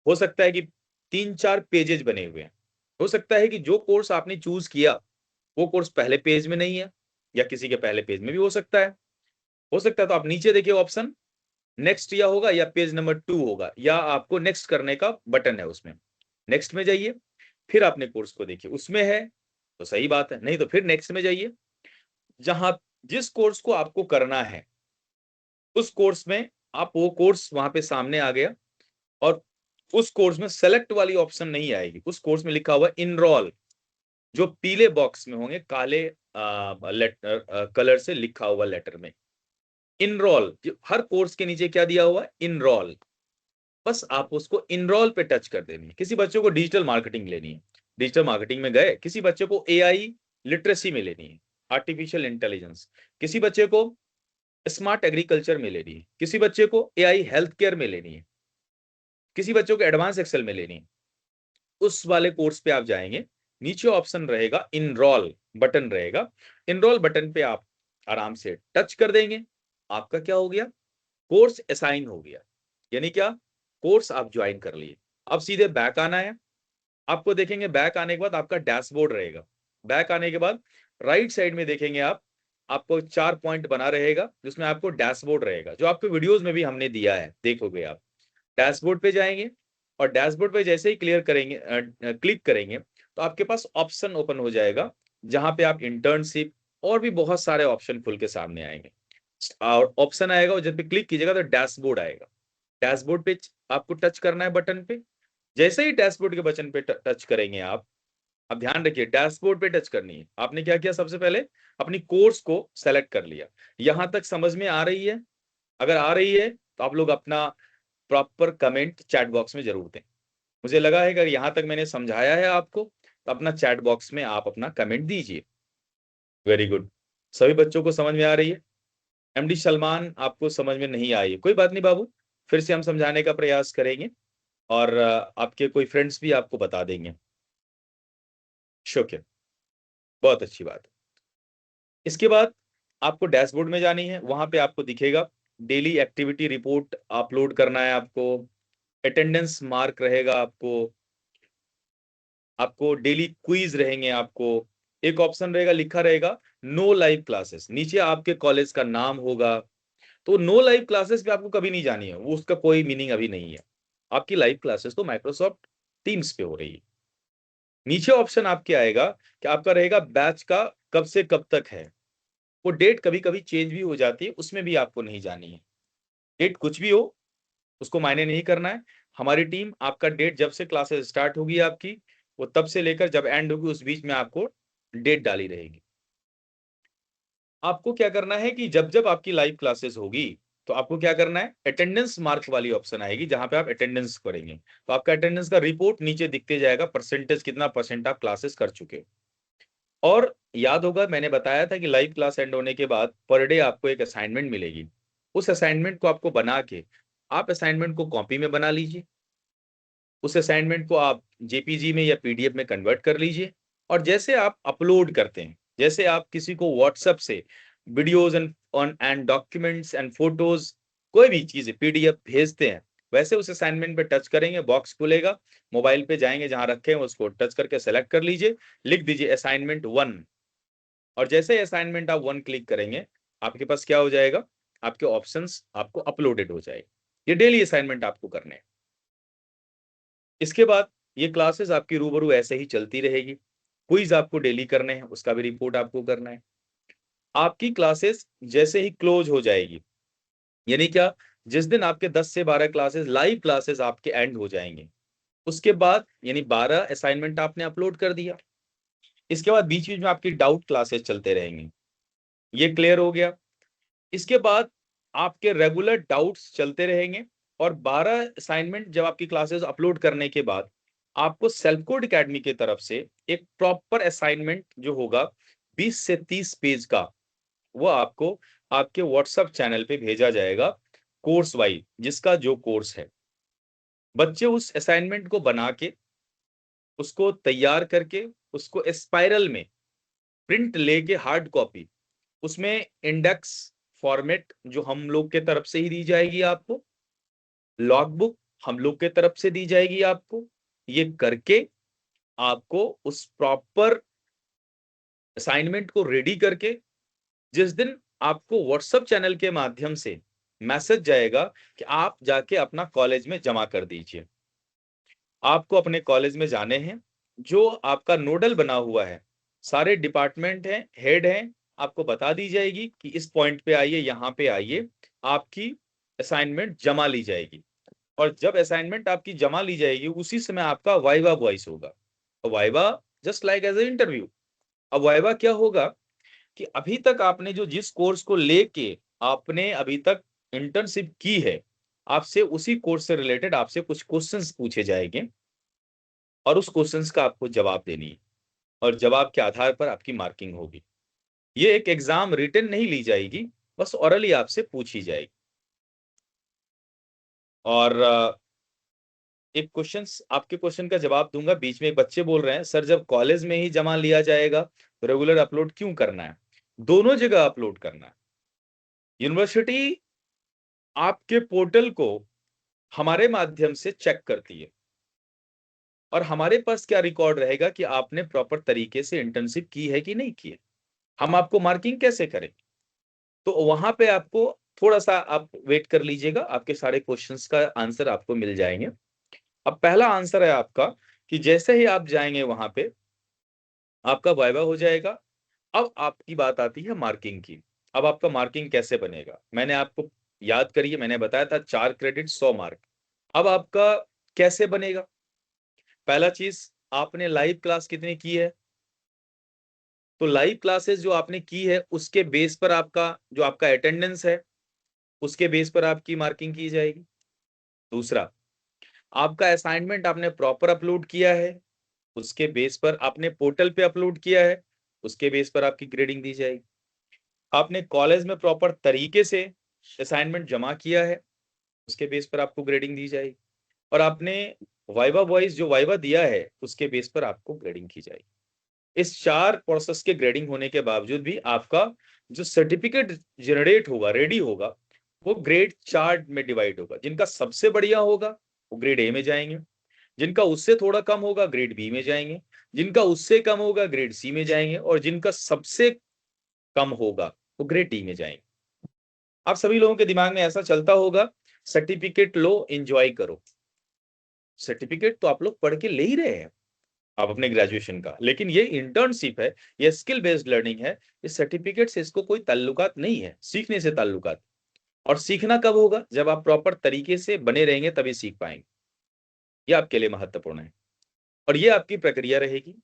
हो सकता है कि 3 4 पेजेज बने हुए हैं, हो सकता है कि जो कोर्स आपने चूज किया वो कोर्स पहले पेज में नहीं है, या किसी के पहले पेज में भी हो सकता है। हो सकता है तो आप नीचे देखिए ऑप्शन नेक्स्ट या होगा, या पेज नंबर 2 होगा, या आपको नेक्स्ट करने का बटन है, उसमें नेक्स्ट में जाइए। फिर आपने कोर्स को देखिए उसमें है तो सही बात है, नहीं तो फिर नेक्स्ट में जाइए। जहां जिस कोर्स को आपको करना है उस कोर्स में आप वो कोर्स वहां पे सामने आ गया, और उस कोर्स में सेलेक्ट वाली ऑप्शन नहीं आएगी, उस कोर्स में लिखा हुआ इनरोल, जो पीले बॉक्स में होंगे, काले लेटर कलर से लिखा हुआ लेटर में इनरोल। हर कोर्स के नीचे क्या दिया हुआ है, इनरोल। बस आप उसको इनरोल पे टच कर देनी है। किसी बच्चों को डिजिटल मार्केटिंग लेनी है, डिजिटल मार्केटिंग में गए। किसी बच्चे को एआई लिटरेसी में लेनी है, आर्टिफिशियल इंटेलिजेंस। किसी बच्चे को स्मार्ट एग्रीकल्चर में लेनी है, किसी बच्चे को एआई हेल्थ केयर में लेनी है, किसी बच्चों को एडवांस एक्सेल में लेनी है। उस वाले कोर्स पे आप जाएंगे, नीचे ऑप्शन रहेगा इनरोल, बटन रहेगा। इनरोल बटन पे आप आराम से टच कर देंगे, आपका क्या हो गया, कोर्स असाइन हो गया, यानी क्या कोर्स आप ज्वाइन कर लिए। अब सीधे बैक आना है। आपको देखेंगे बैक आने के बाद आपका डैशबोर्ड रहेगा। बैक आने के बाद राइट साइड में देखेंगे आप, आपको 4 पॉइंट बना रहेगा जिसमें आपको डैशबोर्ड रहेगा, जो आपको वीडियोस में भी हमने दिया है, देखोगे आप। डैशबोर्ड पे जाएंगे, और डैशबोर्ड पे जैसे ही क्लियर करेंगे क्लिक करेंगे तो आपके पास ऑप्शन ओपन हो जाएगा, जहां पे आप इंटर्नशिप और भी बहुत सारे ऑप्शन खुल के सामने आएंगे। और ऑप्शन आएगा और जब पे क्लिक कीजिएगा तो डैशबोर्ड आएगा। डैशबोर्ड पे आपको टच करना है बटन पे। जैसे ही डैशबोर्ड के बटन पे टच करेंगे आप, अब ध्यान रखिए डैशबोर्ड पे टच करनी है। आपने क्या किया, सबसे पहले अपनी कोर्स को सेलेक्ट कर लिया। यहां तक समझ में आ रही है? अगर आ रही है तो आप लोग अपना प्रॉपर कमेंट चैट बॉक्स में जरूर दें। मुझे लगा है अगर यहां तक मैंने समझाया है आपको तो अपना चैट बॉक्स में आप अपना कमेंट दीजिए। वेरी गुड, सभी बच्चों को समझ में आ रही है। एमडी सलमान आपको समझ में नहीं आई है, कोई बात नहीं बाबू, फिर से हम समझाने का प्रयास करेंगे, और आपके कोई फ्रेंड्स भी आपको बता देंगे। शुक्र, बहुत अच्छी बात है। इसके बाद आपको डैशबोर्ड में जानी है, वहां पे आपको दिखेगा डेली एक्टिविटी रिपोर्ट अपलोड करना है आपको, अटेंडेंस मार्क रहेगा आपको, आपको डेली क्विज रहेंगे आपको। एक ऑप्शन रहेगा, लिखा रहेगा नो लाइव क्लासेस, नीचे आपके कॉलेज का नाम होगा। तो नो लाइव क्लासेस पे आपको कभी नहीं जानी है, वो उसका कोई मीनिंग अभी नहीं है। आपकी लाइव क्लासेस तो माइक्रोसॉफ्ट टीम्स पे हो रही है। नीचे ऑप्शन आपके आएगा कि आपका रहेगा बैच का कब से कब तक है। वो डेट कभी कभी चेंज भी हो जाती है, उसमें भी आपको नहीं जानी है। डेट कुछ भी हो उसको मायने नहीं करना है। हमारी टीम आपका डेट जब से क्लासेस स्टार्ट होगी आपकी, वो तब से लेकर जब एंड होगी उस बीच में आपको डेट डाली रहेगी। आपको क्या करना है कि जब जब आपकी लाइव क्लासेस होगी तो आपको क्या करना है, अटेंडेंस मार्क वाली ऑप्शन आएगी जहां पे आप अटेंडेंस करेंगे, तो आपका अटेंडेंस का रिपोर्ट नीचे दिखते जाएगा, परसेंटेज कितना परसेंट आप क्लासेस कर चुके हो। और याद होगा मैंने बताया था कि लाइव क्लास एंड होने के बाद पर डे आपको एक असाइनमेंट मिलेगी। उस असाइनमेंट को आपको बना के आप असाइनमेंट को कॉपी में बना लीजिए, उस असाइनमेंट को आप जेपीजी में या पीडीएफ में कन्वर्ट कर लीजिए, और जैसे आप अपलोड करते हैं, जैसे आप किसी को व्हाट्सएप से videos and documents and photos कोई भी चीज पीडीएफ भेजते हैं, वैसे उस असाइनमेंट पे टच करेंगे, बॉक्स खुलेगा, मोबाइल पे जाएंगे जहां रखे हैं उसको टच करके सेलेक्ट कर लीजिए, लिख दीजिए असाइनमेंट 1, और जैसे असाइनमेंट आप 1 क्लिक करेंगे आपके पास क्या हो जाएगा, आपके ऑप्शंस आपको अपलोडेड हो जाएगा। ये डेली असाइनमेंट आपको करने हैं। इसके बाद ये क्लासेस आपकी रूबरू ऐसे ही चलती रहेगी, क्विज आपको डेली करने हैं, उसका भी रिपोर्ट आपको करना है। आपकी क्लासेस जैसे ही क्लोज हो जाएगी, यानी क्या, जिस दिन आपके 10 से 12 क्लासेस लाइव क्लासेस आपके एंड हो जाएंगे, उसके बाद यानी 12 असाइनमेंट आपने अपलोड कर दिया, इसके बाद बीच बीच में आपकी डाउट क्लासेस चलते रहेंगे, ये क्लियर हो गया। इसके बाद आपके रेगुलर डाउट्स चलते रहेंगे, और 12 असाइनमेंट जब आपकी क्लासेस अपलोड करने के बाद आपको सेल्फ कोड एकेडमी की तरफ से एक प्रॉपर असाइनमेंट जो होगा 20 से 30 पेज का, वो आपको आपके व्हाट्सएप चैनल पे भेजा जाएगा, कोर्स वाइज जिसका जो कोर्स है। बच्चे उस असाइनमेंट को बना के, उसको तैयार करके, उसको स्पाइरल में प्रिंट लेके हार्ड कॉपी, उसमें इंडेक्स फॉर्मेट जो हम लोग के तरफ से ही दी जाएगी आपको, लॉग बुक हम लोग के तरफ से दी जाएगी आपको, ये करके आपको उस प्रॉपर असाइनमेंट को रेडी करके जिस दिन आपको व्हाट्सएप चैनल के माध्यम से मैसेज जाएगा कि आप जाके अपना कॉलेज में जमा कर दीजिए। आपको अपने कॉलेज में जाने हैं, जो आपका नोडल बना हुआ है, सारे डिपार्टमेंट हैं, हेड हैं, आपको बता दी जाएगी कि इस पॉइंट पे आइए, यहाँ पे आइए, आपकी असाइनमेंट जमा ली जाएगी। और जब असाइनमेंट आपकी जमा ली जाएगी उसी समय आपका वाइवा वॉइस होगा। Viva just like as a interview. अब वाइवा क्या होगा कि अभी तक आपने जो जिस कोर्स को लेके आपने अभी तक इंटर्नशिप की है, आपसे उसी कोर्स से रिलेटेड आपसे कुछ क्वेश्चंस पूछे जाएंगे, और उस क्वेश्चंस का आपको जवाब देनी है, और जवाब के आधार पर आपकी मार्किंग होगी। ये एक एग्जाम रिटन नहीं ली जाएगी, बस ओरली आपसे पूछी जाएगी। और एक क्वेश्चन, आपके क्वेश्चन का जवाब दूंगा। बीच में एक बच्चे बोल रहे हैं सर जब कॉलेज में ही जमा लिया जाएगा तो रेगुलर अपलोड क्यों करना है? दोनों जगह अपलोड करना है। यूनिवर्सिटी आपके पोर्टल को हमारे माध्यम से चेक करती है, और हमारे पास क्या रिकॉर्ड रहेगा कि आपने प्रॉपर तरीके से इंटर्नशिप की है कि नहीं की है। हम आपको मार्किंग कैसे करें? तो वहां पे आपको थोड़ा सा आप वेट कर लीजिएगा, आपके सारे क्वेश्चंस का आंसर आपको मिल जाएंगे। अब पहला आंसर है आपका कि जैसे ही आप जाएंगे वहां पे आपका वाइवा हो जाएगा। अब आपकी बात आती है मार्किंग की। अब आपका मार्किंग कैसे बनेगा, मैंने आपको याद करिए, मैंने बताया था 4 क्रेडिट 100 मार्क। अब आपका कैसे बनेगा? पहला चीज, आपने लाइव क्लास कितनी की है, तो लाइव क्लासेस जो आपने की है उसके बेस पर आपका जो आपका अटेंडेंस है उसके बेस पर आपकी मार्किंग की जाएगी। दूसरा, आपका असाइनमेंट आपने प्रॉपर अपलोड किया है, उसके बेस पर आपने पोर्टल पे अपलोड किया है, उसके बेस पर आपकी ग्रेडिंग दी जाएगी। आपने कॉलेज में प्रॉपर तरीके से असाइनमेंट जमा किया है, उसके बेस पर आपको ग्रेडिंग दी जाएगी। और आपने वाइवा वॉइस जो वाइवा दिया है उसके बेस पर आपको ग्रेडिंग की जाएगी। इस 4 प्रोसेस के ग्रेडिंग होने के बावजूद भी आपका जो सर्टिफिकेट जनरेट होगा, रेडी होगा, वो ग्रेड 4 में डिवाइड होगा। जिनका सबसे बढ़िया होगा वो ग्रेड ए में जाएंगे, जिनका उससे थोड़ा कम होगा ग्रेड बी में जाएंगे, जिनका उससे कम होगा ग्रेड सी में जाएंगे, और जिनका सबसे कम होगा वो ग्रेड डी में जाएंगे। आप सभी लोगों के दिमाग में ऐसा चलता होगा, सर्टिफिकेट लो एंजॉय करो। सर्टिफिकेट तो आप लोग पढ़ के ले ही रहे हैं आप अपने ग्रेजुएशन का, लेकिन ये इंटर्नशिप है, ये स्किल बेस्ड लर्निंग है, इस सर्टिफिकेट से इसको कोई ताल्लुकात नहीं है, सीखने से ताल्लुकात। और सीखना कब होगा? जब आप प्रॉपर तरीके से बने रहेंगे तभी सीख पाएंगे। ये आपके लिए महत्वपूर्ण है और ये आपकी प्रक्रिया रहेगी।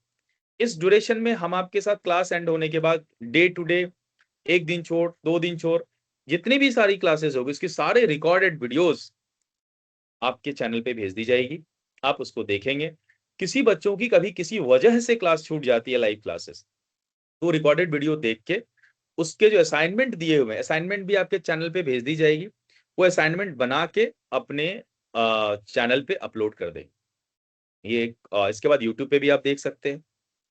इस ड्यूरेशन में हम आपके साथ क्लास एंड होने के बाद डे टू डे, 1 दिन छोड़, 2 दिन छोड़, जितनी भी सारी क्लासेस होगी उसकी सारे रिकॉर्डेड वीडियोस आपके चैनल पे भेज दी जाएगी। आप उसको देखेंगे। किसी बच्चों की कभी किसी वजह से क्लास छूट जाती है लाइव क्लासेस, तो रिकॉर्डेड वीडियो देख के उसके जो असाइनमेंट दिए हुए हैं, असाइनमेंट भी आपके चैनल पे भेज दी जाएगी। वो असाइनमेंट बना के अपने चैनल पे अपलोड कर दें। ये इसके बाद यूट्यूब पे भी आप देख सकते हैं।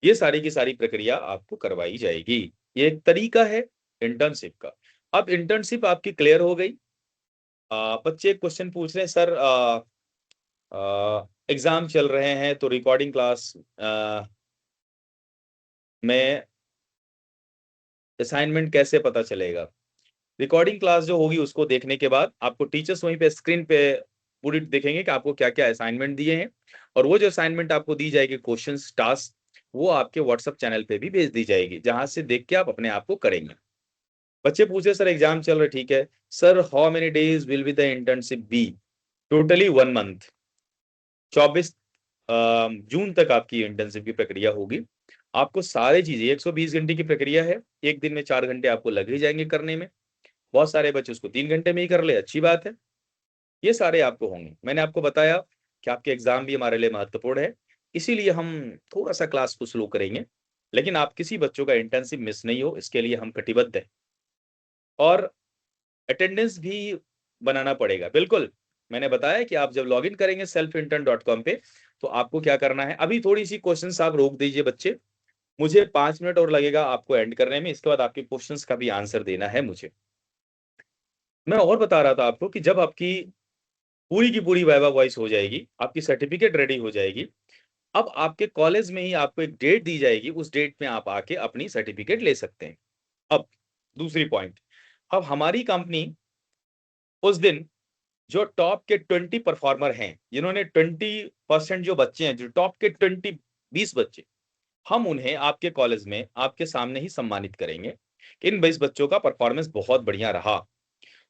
ये सारी की सारी प्रक्रिया आपको करवाई जाएगी। ये एक तरीका है इंटर्नशिप का। अब इंटर्नशिप आपकी क्लियर हो गई। बच्चे एक क्वेश्चन पूछ रहे हैं, सर एग्जाम चल रहे हैं तो रिकॉर्डिंग क्लास में असाइनमेंट कैसे पता चलेगा? रिकॉर्डिंग क्लास जो होगी उसको देखने के बाद आपको टीचर्स वहीं पे स्क्रीन पे पूरी देखेंगे कि आपको क्या क्या असाइनमेंट दिए हैं और वो जो असाइनमेंट आपको दी जाएगी क्वेश्चंस टास्क, वो आपके व्हाट्सएप चैनल पे भी भेज दी जाएगी, जहां से देख के आप अपने आप को करेंगे। बच्चे पूछे, सर एग्जाम चल रहा है, ठीक है sir, how many days will be the internship be? Totally 1 month. 24 June तक आपकी इंटर्नशिप की प्रक्रिया होगी। आपको सारी चीजें, 120 घंटे की प्रक्रिया है, एक दिन में 4 घंटे आपको लग ही जाएंगे करने में। बहुत सारे बच्चे उसको 3 घंटे में ही कर ले, अच्छी बात है। ये सारे आपको होंगे। मैंने आपको बताया कि आपके एग्जाम भी हमारे लिए महत्वपूर्ण है, इसीलिए हम थोड़ा सा क्लास को स्लो करेंगे, लेकिन आप किसी बच्चों का इंटर्नशिप मिस नहीं हो, इसके लिए हम कटिबद्ध हैं। और अटेंडेंस भी बनाना पड़ेगा, बिल्कुल। मैंने बताया कि आप जब लॉगिन करेंगे selfintern.com पे, तो आपको क्या करना है, अभी थोड़ी सी क्वेश्चंस आप रोक दीजिए बच्चे, मुझे 5 मिनट और लगेगा आपको एंड करने में, इसके बाद आपके क्वेश्चंस का भी आंसर देना है मुझे। मैं और बता रहा था आपको कि जब आपकी पूरी की पूरी वाइवा वॉइस हो जाएगी, आपकी सर्टिफिकेट रेडी हो जाएगी, अब आपके कॉलेज में ही आपको एक डेट दी जाएगी, उस डेट में आप आके अपनी सर्टिफिकेट ले सकते हैं। अब दूसरी पॉइंट, अब हमारी कंपनी उस दिन जो टॉप के 20 परफॉर्मर हैं, जिन्होंने 20% जो बच्चे हैं, जो टॉप के 20 बच्चे, हम उन्हें आपके कॉलेज में आपके सामने ही सम्मानित करेंगे। इन 20 बच्चों का परफॉर्मेंस बहुत बढ़िया रहा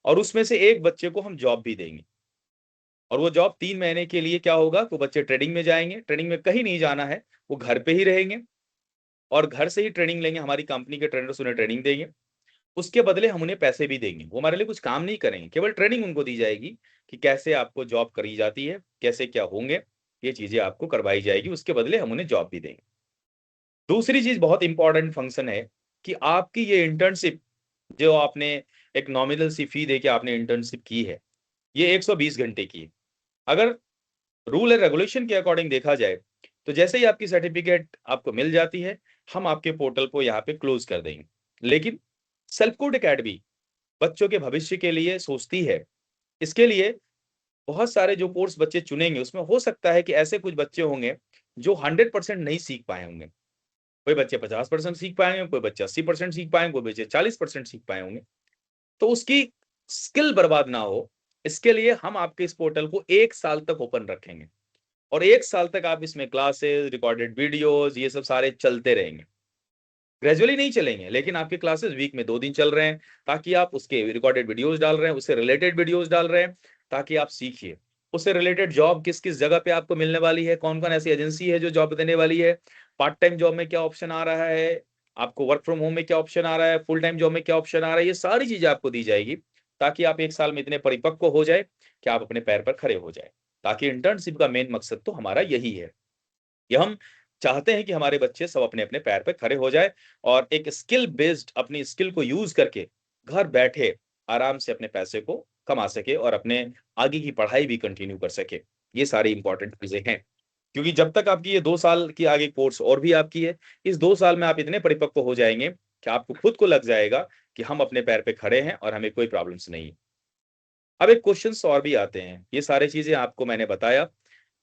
और उसमें से एक बच्चे को हम जॉब भी देंगे। और वो जॉब 3 महीने के लिए क्या होगा, वो बच्चे ट्रेनिंग में जाएंगे, ट्रेनिंग में कहीं नहीं जाना है, वो घर पे ही रहेंगे और घर से ही ट्रेनिंग लेंगे, हमारी कंपनी के ट्रेनर्स उन्हें ट्रेनिंग देंगे। उसके बदले हम उन्हें पैसे भी देंगे, वो हमारे लिए कुछ काम नहीं करेंगे, केवल ट्रेनिंग उनको दी जाएगी कि कैसे आपको जॉब करी जाती है, कैसे क्या होंगे, ये चीजें आपको करवाई जाएगी, उसके बदले हम उन्हें जॉब भी देंगे। दूसरी चीज बहुत इंपॉर्टेंट फंक्शन है कि आपकी ये इंटर्नशिप, जो आपने एक नॉमिनल सी फी देके आपने इंटर्नशिप की है, ये 120 घंटे की है। अगर रूल एंड रेगुलेशन के अकॉर्डिंग देखा जाए, तो जैसे ही आपकी सर्टिफिकेट आपको मिल जाती है, हम आपके पोर्टल को यहाँ पे क्लोज कर देंगे। लेकिन सेल्फ कोड एकेडमी बच्चों के भविष्य के लिए सोचती है। इसके लिए बहुत सारे जो कोर्स बच्चे चुनेंगे, उसमें हो सकता है कि ऐसे कुछ बच्चे होंगे जो 100% नहीं सीख पाए होंगे। कोई बच्चे 50% सीख पाए होंगे, कोई बच्चे 80% सीख पाए होंगे, कोई बच्चे 40% सीख पाए होंगे। तो उसकी स्किल बर्बाद ना हो, इसके लिए हम आपके इस पोर्टल को 1 साल तक ओपन रखेंगे और 1 साल तक आप इसमें क्लासेस, रिकॉर्डेड वीडियोस, ये सब सारे चलते रहेंगे। ग्रेजुअली नहीं चलेंगे, लेकिन आपके क्लासेस वीक में 2 दिन चल रहे हैं, ताकि आप उसके रिकॉर्डेड वीडियोस डाल रहे हैं, उससे रिलेटेड वीडियोस डाल रहे हैं, ताकि आप सीखिए। उससे रिलेटेड जॉब किस किस जगह पे आपको मिलने वाली है, कौन कौन ऐसी एजेंसी है जो जॉब देने वाली है, पार्ट टाइम जॉब में क्या ऑप्शन आ रहा है, आपको वर्क फ्रॉम होम में क्या ऑप्शन आ रहा है, फुल टाइम जॉब में क्या ऑप्शन आ रहा है, ये सारी चीजें आपको दी जाएगी, ताकि आप 1 साल में इतने परिपक्व हो जाए कि आप अपने पैर पर खड़े हो जाए। ताकि इंटर्नशिप का मेन मकसद तो हमारा यही है कि हम चाहते हैं कि हमारे बच्चे सब अपने अपने पैर पे खड़े हो जाए और एक स्किल बेस्ड अपनी स्किल को यूज करके घर बैठे आराम से अपने पैसे को कमा सके और अपने आगे की पढ़ाई भी कंटिन्यू कर सके। ये सारी इंपॉर्टेंट चीजें हैं, क्योंकि जब तक आपकी ये 2 साल की आगे कोर्स और भी आपकी है, इस 2 साल में आप इतने परिपक्व हो जाएंगे कि आपको खुद को लग जाएगा कि हम अपने पैर पे खड़े हैं और हमें कोई प्रॉब्लम्स नहीं है। अब एक क्वेश्चंस और भी आते हैं, ये सारी चीजें आपको मैंने बताया,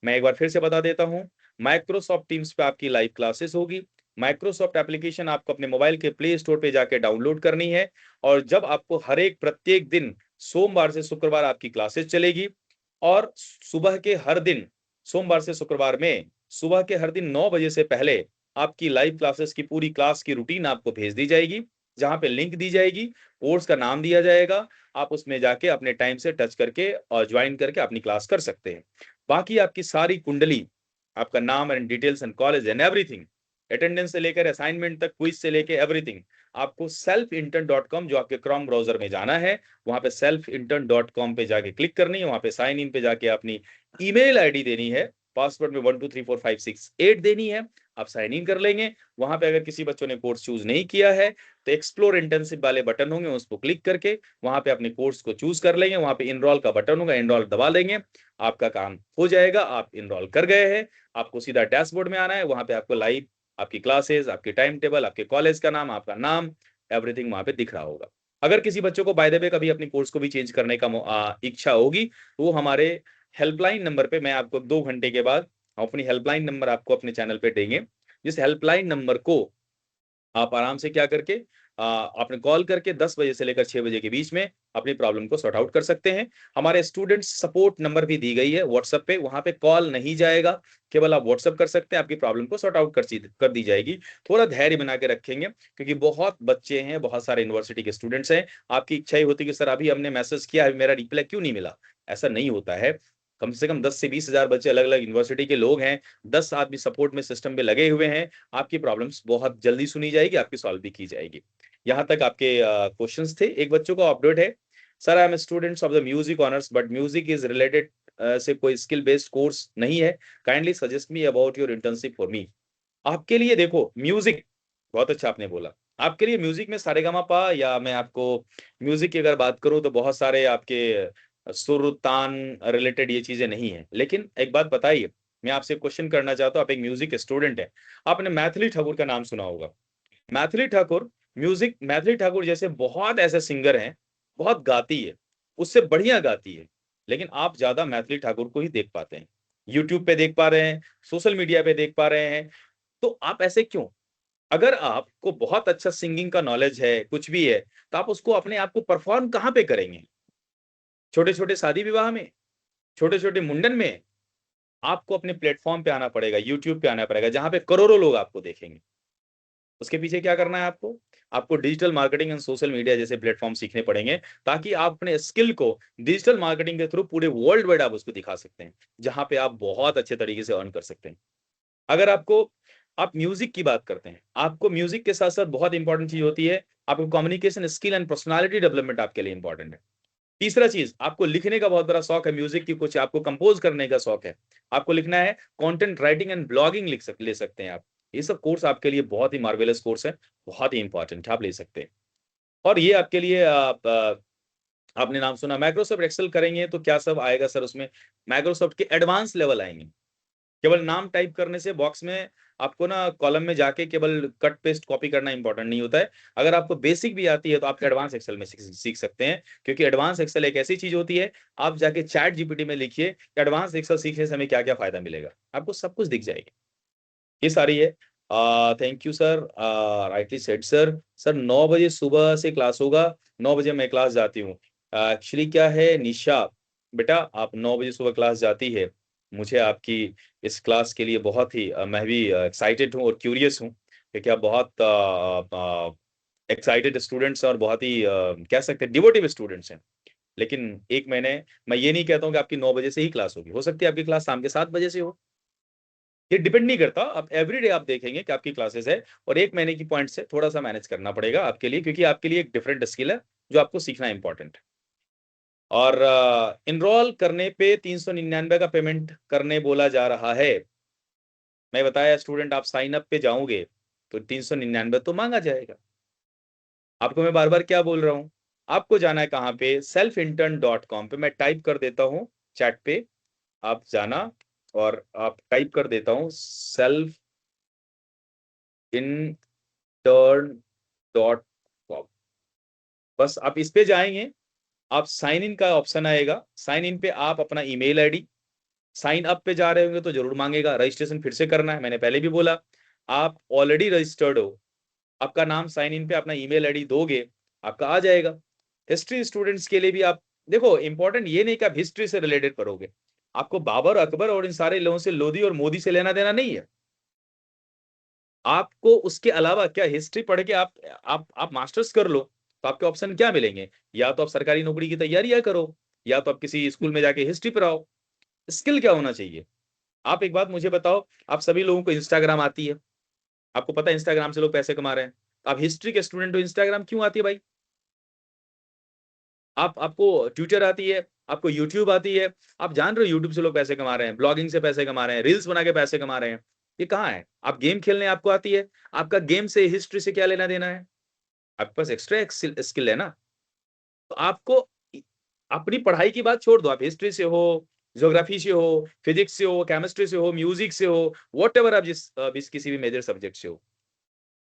मैं एक बार फिर से बता देता हूँ। माइक्रोसॉफ्ट टीम्स पे आपकी लाइव क्लासेस होगी। माइक्रोसॉफ्ट एप्लीकेशन आपको अपने मोबाइल के प्ले स्टोर पे जाके डाउनलोड करनी है और जब आपको हर एक प्रत्येक दिन सोमवार से शुक्रवार आपकी क्लासेस चलेगी और सुबह के हर दिन, सोमवार से शुक्रवार में सुबह के हर दिन 9 बजे से पहले आपकी लाइव क्लासेस की पूरी क्लास की रूटीन आपको भेज दी जाएगी, जहां पे लिंक दी जाएगी, कोर्स का नाम दिया जाएगा, आप उसमें जाके अपने टाइम से टच करके और ज्वाइन करके अपनी क्लास कर सकते हैं। बाकी आपकी सारी कुंडली, आपका नाम and details and college and everything, attendance से लेकर असाइनमेंट तक, क्विज से लेकर एवरीथिंग, आपको selfintern.com जो आपके क्रोम ब्राउजर में जाना है, वहां पे selfintern.com पे जाके क्लिक करनी है, वहां पे साइन इन पे जाके अपनी ईमेल आईडी देनी है, पासवर्ड में 1234568 देनी है, आप साइन इन कर लेंगे। वहां पे अगर किसी बच्चों ने कोर्स चूज नहीं किया है तो एक्सप्लोर इंटर्नशिप वाले बटन होंगे, उसको क्लिक करके वहां पे अपने कोर्स को चूज कर लेंगे, वहां पे इनरोल का बटन होगा, इनरोल दबा देंगे, आपका काम हो जाएगा, आप इनरोल कर गए हैं। आपको सीधा डैशबोर्ड में आना है, वहां पे आपको लाइव आपकी क्लासेस, आपकी टाइम टेबल, आपके कॉलेज का नाम, आपका नाम, एवरीथिंग वहां पे दिख रहा होगा। अगर किसी बच्चों को बाय द वे कभी अपनी कोर्स को भी चेंज करने का इच्छा होगी तो वो हमारे हेल्पलाइन नंबर पे, मैं आपको 2 घंटे के बाद अपनी हेल्पलाइन नंबर आपको अपने चैनल पे देंगे, जिस हेल्पलाइन नंबर को आप आराम से क्या करके आपने कॉल करके 10 बजे से लेकर 6 बजे के बीच में अपनी प्रॉब्लम को सॉर्ट आउट कर सकते हैं। हमारे स्टूडेंट सपोर्ट नंबर भी दी गई है व्हाट्सएप पे, वहां पे कॉल नहीं जाएगा, केवल आप व्हाट्सएप कर सकते हैं, आपकी प्रॉब्लम को सॉर्ट आउट कर दी जाएगी। थोड़ा धैर्य बना के रखेंगे क्योंकि बहुत बच्चे हैं, बहुत सारे यूनिवर्सिटी के स्टूडेंट्स हैं। आपकी इच्छा ही होती है कि सर अभी हमने मैसेज किया है, मेरा रिप्लाई क्यों नहीं मिला। ऐसा नहीं होता है। कम से कम 10 से 20 हजार बच्चे अलग अलग यूनिवर्सिटी के लोग हैं, 10 आदमी सपोर्ट में सिस्टम में लगे हुए हैं, आपकी प्रॉब्लम्स बहुत जल्दी सुनी जाएगी, आपकी सॉल्व भी की जाएगी। यहाँ तक आपके क्वेश्चंस थे। एक बच्चों का अपडेट है, sir I am students of the music honours but music is related से कोई स्किल बेस्ड कोर्स नहीं है, kindly suggest me about your internship for me. आपके लिए देखो म्यूजिक, बहुत अच्छा आपने बोला, आपके लिए म्यूजिक में सारेगामापा, या मैं आपको म्यूजिक की अगर बात करूं तो बहुत सारे आपके सुर तान रिलेटेड ये चीजें नहीं है। लेकिन एक बात बताइए, मैं आपसे क्वेश्चन करना चाहता हूं, आप एक म्यूजिक स्टूडेंट है, आपने मैथिली ठाकुर का नाम सुना होगा। मैथिली ठाकुर म्यूजिक, मैथिली ठाकुर जैसे बहुत ऐसे सिंगर हैं, बहुत गाती है, उससे बढ़िया गाती है, लेकिन आप ज्यादा मैथिली ठाकुर को ही देख पाते हैं, यूट्यूब पे देख पा रहे हैं, सोशल मीडिया पे देख पा रहे हैं। तो आप ऐसे क्यों? अगर आपको बहुत अच्छा सिंगिंग का नॉलेज है, कुछ भी है, तो आप उसको अपने आप को परफॉर्म कहाँ पे करेंगे? छोटे छोटे शादी विवाह में, छोटे छोटे मुंडन में? आपको अपने प्लेटफॉर्म पे आना पड़ेगा, यूट्यूब पे आना पड़ेगा, जहां पे करोड़ों लोग आपको देखेंगे। उसके पीछे क्या करना है आपको? आपको digital marketing and social media जैसे प्लेटफॉर्म सीखने पड़ेंगे, ताकि आप अपने स्किल को डिजिटल मार्केटिंग के थ्रू पूरे वर्ल्ड वाइड आप उसको दिखा सकते हैं, जहां पे आप बहुत अच्छे तरीके से अर्न कर सकते हैं। अगर आपको, आप म्यूजिक की बात करते हैं, आपको म्यूजिक के साथ साथ बहुत इंपॉर्टेंट चीज होती है, आपको communication skill and personality development आपके लिए इंपॉर्टेंट है। तीसरा चीज, आपको लिखने का बहुत बड़ा शौक है, म्यूजिक की कुछ आपको कंपोज करने का शौक है, आपको लिखना है, कंटेंट राइटिंग एंड ब्लॉगिंग ले सकते हैं आप। ये सब कोर्स आपके लिए बहुत ही मार्वेलस कोर्स है, बहुत ही इंपॉर्टेंट है, आप ले सकते हैं। और ये आपके लिए आपने नाम सुना माइक्रोसॉफ्ट एक्सेल करेंगे तो क्या सब आएगा सर उसमें? माइक्रोसॉफ्ट के एडवांस लेवल आएंगे। केवल नाम टाइप करने से बॉक्स में आपको ना कॉलम में जाके केवल कट पेस्ट कॉपी करना इंपॉर्टेंट नहीं होता है। अगर आपको बेसिक भी आती है तो आप एडवांस एक्सेल में सीख सकते हैं, क्योंकि एडवांस एक्सेल एक ऐसी चीज होती है, आप जाके चैट जीपीटी में लिखिए एडवांस एक्सेल सीखने से हमें क्या क्या फायदा मिलेगा, आपको सब कुछ दिख जाएगा। ये सारी है। Thank you sir, rightly said sir. Sir 9 बजे सुबह से क्लास होगा, 9 बजे मैं क्लास जाती हूँ। एक्चुअली क्या है निशा, बेटा आप 9 बजे सुबह क्लास जाती है, मुझे आपकी इस क्लास के लिए बहुत ही मैं भी एक्साइटेड हूँ और क्यूरियस हूँ, क्योंकि आप बहुत एक्साइटेड स्टूडेंट्स हैं और बहुत ही कह सकते हैं डिवोटिव स्टूडेंट्स हैं। लेकिन एक महीने, मैं ये नहीं कहता हूँ कि आपकी 9 बजे से ही क्लास होगी, हो सकती है आपकी क्लास शाम के 7 बजे से हो। ये डिपेंड नहीं करता, आप एवरीडे आप देखेंगे कि आपकी क्लासेस है, और एक महीने की पॉइंट से थोड़ा सा मैनेज करना पड़ेगा आपके लिए, क्योंकि आपके लिए एक डिफरेंट स्किल है जो आपको सीखना इंपॉर्टेंट है। और इनरोल करने पे 399 का पेमेंट करने बोला जा रहा है। मैं बताया स्टूडेंट, आप साइन अप पे जाओगे तो 399 तो मांगा जाएगा। आपको मैं बार बार क्या बोल रहा हूँ, आपको जाना है कहाँ पे? selfintern.com पे, मैं टाइप कर देता हूँ चैट पे, आप जाना, और आप टाइप कर देता हूँ सेल्फ intern.com। बस आप इस पे जाएंगे, आप साइन इन का ऑप्शन आएगा, साइन इन पे आप अपना ईमेल आईडी, साइन अप पे जा रहे होंगे तो जरूर मांगेगा, रजिस्ट्रेशन फिर से करना है, मैंने पहले भी बोला, आप ऑलरेडी रजिस्टर्ड हो, आपका नाम साइन इन पे अपना ईमेल आईडी दोगे, आपका आ जाएगा। हिस्ट्री स्टूडेंट्स के लिए भी आप देखो, इंपॉर्टेंट ये नहीं कि आप हिस्ट्री से रिलेटेड पढ़ोगे, आपको बाबर अकबर और इन सारे लोगों से, लोधी और मोदी से लेना देना नहीं है। आपको उसके अलावा क्या, हिस्ट्री पढ़ के आप मास्टर्स कर लो तो आपके ऑप्शन क्या मिलेंगे? या तो आप सरकारी नौकरी की तैयारियां करो, या तो आप किसी स्कूल में जाके हिस्ट्री पढ़ाओ। स्किल क्या होना चाहिए? आप एक बात मुझे बताओ, आप सभी लोगों को इंस्टाग्राम आती है, आपको पता है इंस्टाग्राम से लोग पैसे कमा रहे हैं। आप हिस्ट्री के स्टूडेंट हो, इंस्टाग्राम क्यों आती है भाई? आपको ट्विटर आती है, आपको यूट्यूब आती है, आप जान रहे हो यूट्यूब से लोग पैसे कमा रहे हैं, ब्लॉगिंग से पैसे कमा रहे हैं, रील्स बना के पैसे कमा रहे हैं। ये कहाँ है? आप गेम खेलने आपको आती है, आपका गेम से हिस्ट्री से क्या लेना देना है? आपके पास एक्स्ट्रा स्किल है ना। तो आपको अपनी पढ़ाई की बात छोड़ दो, आप हिस्ट्री से हो, ज्योग्राफी से हो, फिजिक्स से हो, केमिस्ट्री से हो, म्यूजिक से हो, वॉट एवर आप जिस किसी भी मेजर सब्जेक्ट से हो,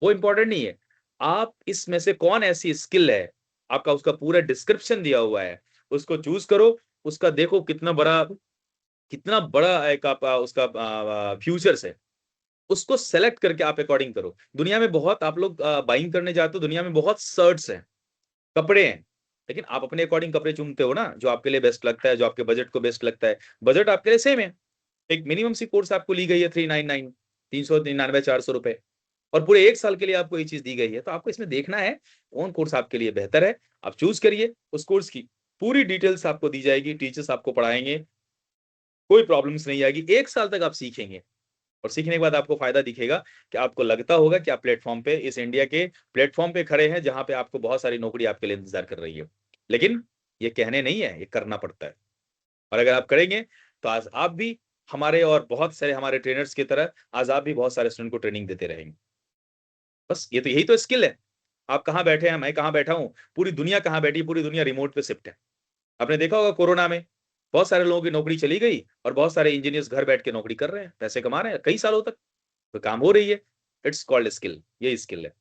वो इंपॉर्टेंट नहीं है। आप इसमें से कौन ऐसी स्किल है, आपका उसका पूरा डिस्क्रिप्शन दिया हुआ है, उसको चूज करो, उसका देखो कितना बड़ा एक आप उसका फ्यूचर्स है, उसको सेलेक्ट करके आप अकॉर्डिंग करो। दुनिया में बहुत आप लोग बाइंग करने जाते हो, दुनिया में बहुत शर्ट्स हैं, कपड़े हैं, लेकिन आप अपने अकॉर्डिंग कपड़े चुनते हो ना, जो आपके लिए बेस्ट लगता है, जो आपके बजट को बेस्ट लगता है। बजट आपके लिए सेम है, एक मिनिमम सी कोर्स आपको ली गई है 399, 399, 400 रुपए, और पूरे 1 साल के लिए आपको ये चीज दी गई है। तो आपको इसमें देखना है कौन कोर्स आपके लिए बेहतर है, आप चूज करिए। उस कोर्स की पूरी डिटेल्स आपको दी जाएगी, टीचर्स आपको पढ़ाएंगे, कोई प्रॉब्लम्स नहीं आएगी। 1 साल तक आप सीखेंगे, और सीखने के बाद आपको फायदा दिखेगा कि आपको लगता होगा कि आप प्लेटफॉर्म पे, इस इंडिया के प्लेटफॉर्म पे खड़े हैं, जहां पे आपको बहुत सारी नौकरी आपके लिए इंतजार कर रही है। लेकिन ये कहने नहीं है, ये करना पड़ता है। और अगर आप करेंगे तो आज आप भी हमारे और बहुत सारे हमारे ट्रेनर्स की तरह आज आप भी बहुत सारे स्टूडेंट को ट्रेनिंग देते रहेंगे। बस ये तो, यही तो स्किल है। आप कहाँ बैठे हैं, मैं कहाँ बैठा हूँ, पूरी दुनिया कहाँ बैठी, पूरी दुनिया रिमोट पे शिफ्ट है। आपने देखा होगा कोरोना में बहुत सारे लोगों की नौकरी चली गई, और बहुत सारे इंजीनियर्स घर बैठ के नौकरी कर रहे हैं, पैसे कमा रहे हैं कई सालों तक, तो काम हो रही है। इट्स कॉल्ड स्किल, ये स्किल है।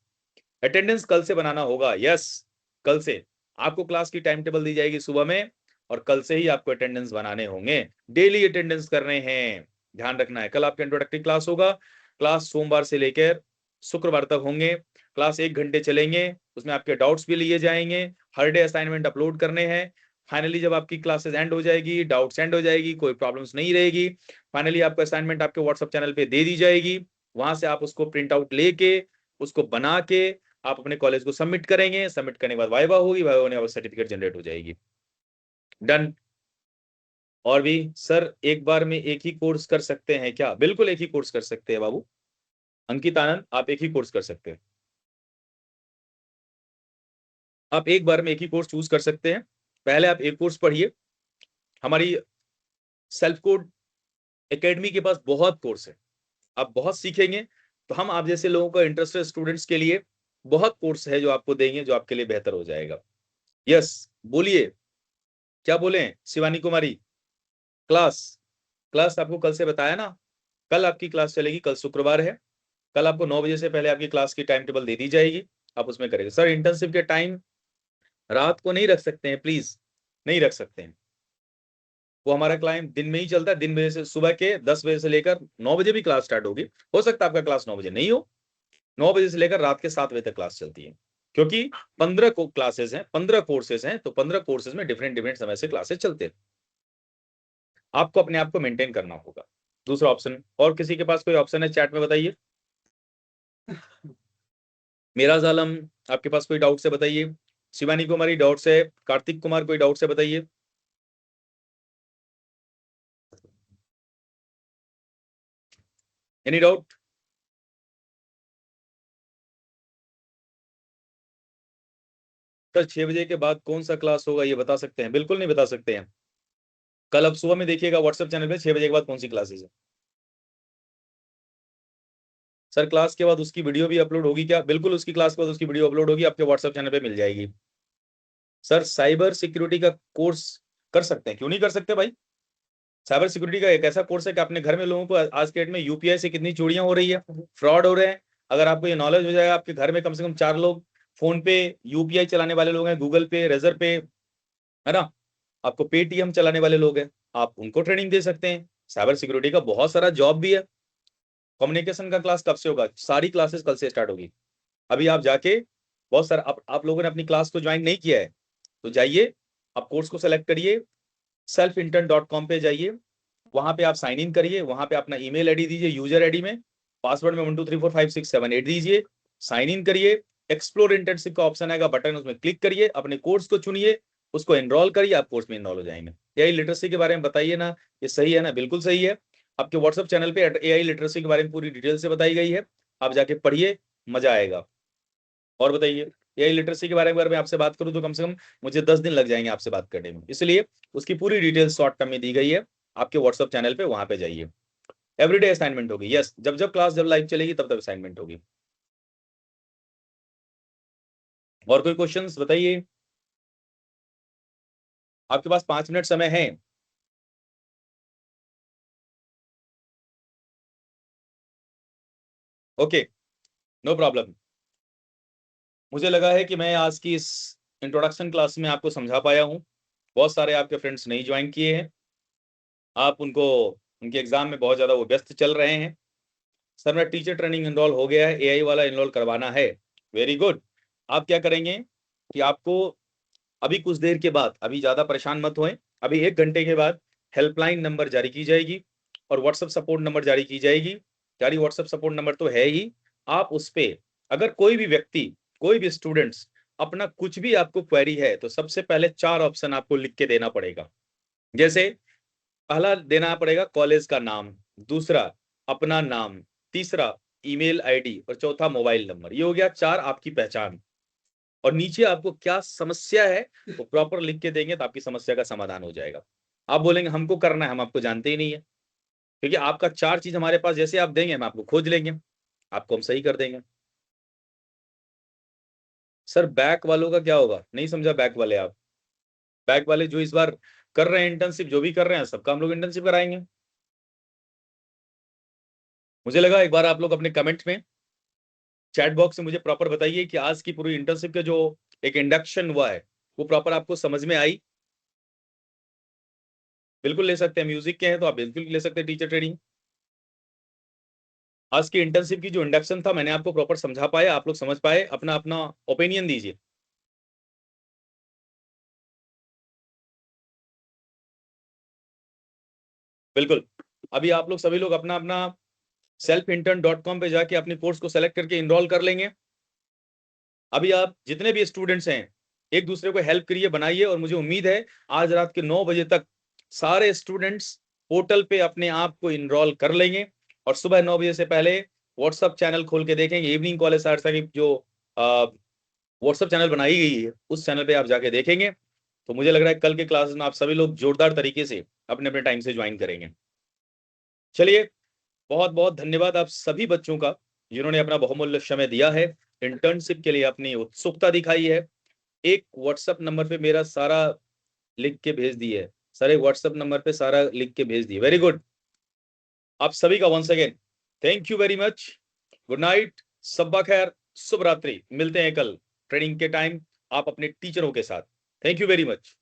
अटेंडेंस कल से बनाना होगा, यस। कल से आपको क्लास की टाइम टेबल दी जाएगी सुबह में, और कल से ही आपको अटेंडेंस बनाने होंगे, डेली अटेंडेंस करने हैं। ध्यान रखना है, कल आपका इंट्रोडक्टरी क्लास होगा, क्लास सोमवार से लेकर शुक्रवार तक होंगे, क्लास 1 घंटे चलेंगे, उसमें आपके डाउट्स भी लिए जाएंगे, हर डे असाइनमेंट अपलोड करने हैं। फाइनली जब आपकी क्लासेस एंड हो जाएगी, डाउट्स एंड हो जाएगी, कोई प्रॉब्लम्स नहीं रहेगी, फाइनली आपका असाइनमेंट आपके व्हाट्सएप चैनल पे दे दी जाएगी, वहां से आप उसको प्रिंट आउट लेके, उसको बना के आप अपने कॉलेज को सबमिट करेंगे। सबमिट करने के बाद वाइवा होगी, वाइवा होने के बाद सर्टिफिकेट जनरेट हो जाएगी। डन। और भी सर, एक बार में एक ही कोर्स कर सकते हैं क्या? बिल्कुल एक ही कोर्स कर सकते हैं बाबू, अंकित आनंद, आप एक ही कोर्स कर सकते हैं। आप एक बार में एक ही कोर्स चूज कर सकते हैं। पहले आप एक कोर्स पढ़िए, हमारी सेल्फ कोड एकेडमी के पास बहुत कोर्स है, आप बहुत सीखेंगे। तो हम आप जैसे लोगों का इंटरेस्टेड स्टूडेंट्स के लिए बहुत कोर्स है जो आपको देंगे, जो आपके लिए बेहतर हो जाएगा। यस, बोलिए, क्या बोले शिवानी कुमारी? क्लास, क्लास आपको कल से बताया ना, कल आपकी क्लास चलेगी, कल शुक्रवार है, कल आपको 9 बजे से पहले आपकी क्लास की टाइम टेबल दे दी जाएगी, आप उसमें करेंगे। सर इंटर्नशिप के टाइम रात को नहीं रख सकते हैं प्लीज, नहीं रख सकते हैं, वो हमारा क्लाइंट दिन में ही चलता है, दिन बजे से सुबह के 10 बजे से लेकर 9 बजे भी क्लास स्टार्ट होगी। हो सकता है आपका क्लास 9 बजे नहीं हो, 9 बजे से लेकर रात के 7 बजे तक क्लास चलती है, क्योंकि 15 को क्लासेस हैं, 15 कोर्सेज हैं, तो 15 कोर्सेज में डिफरेंट डिफरेंट समय से क्लासेस चलते हैं। आपको अपने आप को मेंटेन करना होगा। दूसरा ऑप्शन, और किसी के पास कोई ऑप्शन है चैट में बताइए। मेराज आलम, आपके पास कोई डाउट है बताइए। शिवानी कुमारी डाउट है, कार्तिक कुमार कोई डाउट है बताइए। Any doubt? सर 6 बजे के बाद कौन सा क्लास होगा ये बता सकते हैं? बिल्कुल नहीं बता सकते हैं। कल आप सुबह में देखिएगा व्हाट्सएप चैनल पे 6 बजे के बाद कौन सी क्लासेस है। सर क्लास के बाद उसकी वीडियो भी अपलोड होगी क्या? बिल्कुल, उसकी क्लास के बाद उसकी वीडियो अपलोड होगी, आपके व्हाट्सएप चैनल पे मिल जाएगी। सर साइबर सिक्योरिटी का कोर्स कर सकते हैं, क्यों नहीं कर सकते भाई? साइबर सिक्योरिटी का एक ऐसा कोर्स है कि अपने घर में लोगों को आज के डेट में यूपीआई से कितनी चोरियां हो रही है, फ्रॉड हो रहे हैं। अगर आपको ये नॉलेज हो जाएगा, आपके घर में कम से कम 4 लोग फोन पे यूपीआई चलाने वाले लोग हैं, गूगल पे, रेजर पे, है ना, आपको पेटीएम चलाने वाले लोग हैं, आप उनको ट्रेनिंग दे सकते हैं। साइबर सिक्योरिटी का बहुत सारा जॉब भी है। कम्युनिकेशन का क्लास कब से होगा? सारी क्लासेस कल से स्टार्ट होगी। अभी आप जाके बहुत सारा आप लोगों ने अपनी क्लास को ज्वाइन नहीं किया है, तो जाइए, आप कोर्स को सेलेक्ट करिए, selfintern.com पे जाइए, वहां पे आप साइन इन करिए, वहां पे अपना ईमेल आईडी दीजिए, यूजर आईडी में पासवर्ड में 12345678 दीजिए, साइन इन करिए। एक्सप्लोर इंटर्नशिप का ऑप्शन आएगा, बटन उसमें क्लिक करिए, अपने कोर्स को चुनिए, उसको एनरोल करिए, आप कोर्स में एनरोल हो जाएंगे। एआई लिटरेसी के बारे में बताइए ना, ये सही है ना? बिल्कुल सही है। आपके व्हाट्सएप चैनल पे एआई लिटरेसी के बारे में पूरी डिटेल से बताई गई है, आप जाके पढ़िए, मजा आएगा। और बताइए, एआई लिटरेसी के बारे में अगर मैं आपसे बात करूं तो कम से कम मुझे 10 दिन लग जाएंगे आपसे बात करने में, इसलिए उसकी पूरी डिटेल शॉर्ट टर्म में दी गई है, आपके व्हाट्सएप चैनल पे, वहां पे जाइए। एवरीडे असाइनमेंट होगी, यस, जब जब क्लास जब लाइव चलेगी तब तब असाइनमेंट होगी। और कोई क्वेश्चंस बताइए, आपके पास 5 मिनट समय है। Okay, no problem. मुझे लगा है कि मैं आज की इस इंट्रोडक्शन क्लास में आपको समझा पाया हूँ। बहुत सारे आपके फ्रेंड्स नहीं ज्वाइन किए हैं, आप उनको उनके एग्जाम में बहुत ज्यादा वो व्यस्त चल रहे हैं। सर मेरा टीचर ट्रेनिंग इनरोल हो गया है, एआई वाला इनरोल करवाना है। Very good. आप क्या करेंगे कि आपको अभी कुछ देर के बाद, अभी ज्यादा परेशान मत होएं, अभी 1 घंटे के बाद हेल्पलाइन नंबर जारी की जाएगी और व्हाट्सएप सपोर्ट नंबर जारी की जाएगी। जारी व्हाट्सएप सपोर्ट नंबर तो है ही, आप उस पे अगर कोई भी व्यक्ति, कोई भी स्टूडेंट्स अपना कुछ भी आपको क्वेरी है तो सबसे पहले 4 ऑप्शन आपको लिख के देना पड़ेगा। जैसे पहला देना पड़ेगा कॉलेज का नाम, दूसरा अपना नाम, तीसरा ईमेल आईडी और चौथा मोबाइल नंबर। ये हो गया 4 आपकी पहचान। और नीचे आपको क्या समस्या है वो प्रॉपर लिख के देंगे तो आपकी समस्या का समाधान हो जाएगा। आप बोलेंगे हमको करना है, हम आपको जानते ही नहीं है, क्योंकि आपका 4 चीज हमारे पास जैसे आप देंगे हम आपको खोज लेंगे, आपको हम सही कर देंगे। सर बैक वालों का क्या होगा, नहीं समझा। बैक वाले आप, बैक वाले जो इस बार कर रहे हैं इंटर्नशिप, जो भी कर रहे हैं सबका हम लोग इंटर्नशिप कराएंगे। मुझे लगा एक बार आप लोग अपने कमेंट में चैट बॉक्स में मुझे प्रॉपर बताइए कि आज की पूरी इंटर्नशिप का जो एक इंडक्शन हुआ है वो प्रॉपर आपको समझ में आई। बिल्कुल ले सकते हैं, म्यूजिक के हैं तो आप बिल्कुल ले सकते हैं टीचर ट्रेनिंग। आज की इंटर्नशिप की जो इंडक्शन था मैंने आपको प्रॉपर समझा पाया, आप लोग समझ पाए, अपना अपना ओपिनियन दीजिए। बिल्कुल। अभी आप लोग सभी लोग अपना अपना selfintern.com पे जाके अपने कोर्स को सेलेक्ट करके इनरोल कर लेंगे। अभी आप जितने भी स्टूडेंट्स हैं एक दूसरे को हेल्प करिए, बनाइए, और मुझे उम्मीद है आज रात के 9 बजे तक सारे स्टूडेंट्स पोर्टल पे अपने आप को इनरोल कर लेंगे और सुबह 9 बजे से पहले व्हाट्सअप चैनल खोल के देखेंगे। इवनिंग कॉलेज सहरसा की जो व्हाट्सअप चैनल बनाई गई है उस चैनल पे आप जाके देखेंगे। तो मुझे लग रहा है कल के क्लासेस में आप सभी लोग जोरदार तरीके से अपने अपने टाइम से ज्वाइन करेंगे। चलिए, बहुत बहुत धन्यवाद आप सभी बच्चों का जिन्होंने अपना बहुमूल्य समय दिया है, इंटर्नशिप के लिए अपनी उत्सुकता दिखाई है। एक व्हाट्सएप नंबर पे मेरा सारा लिख के भेज दिए, सर एक व्हाट्सएप नंबर पे सारा लिख के भेज दिए, वेरी गुड। आप सभी का once again thank you very much. Good night, सब्बा खैर, शुभ रात्रि। मिलते हैं कल ट्रेनिंग के टाइम आप अपने टीचरों के साथ। Thank you very much.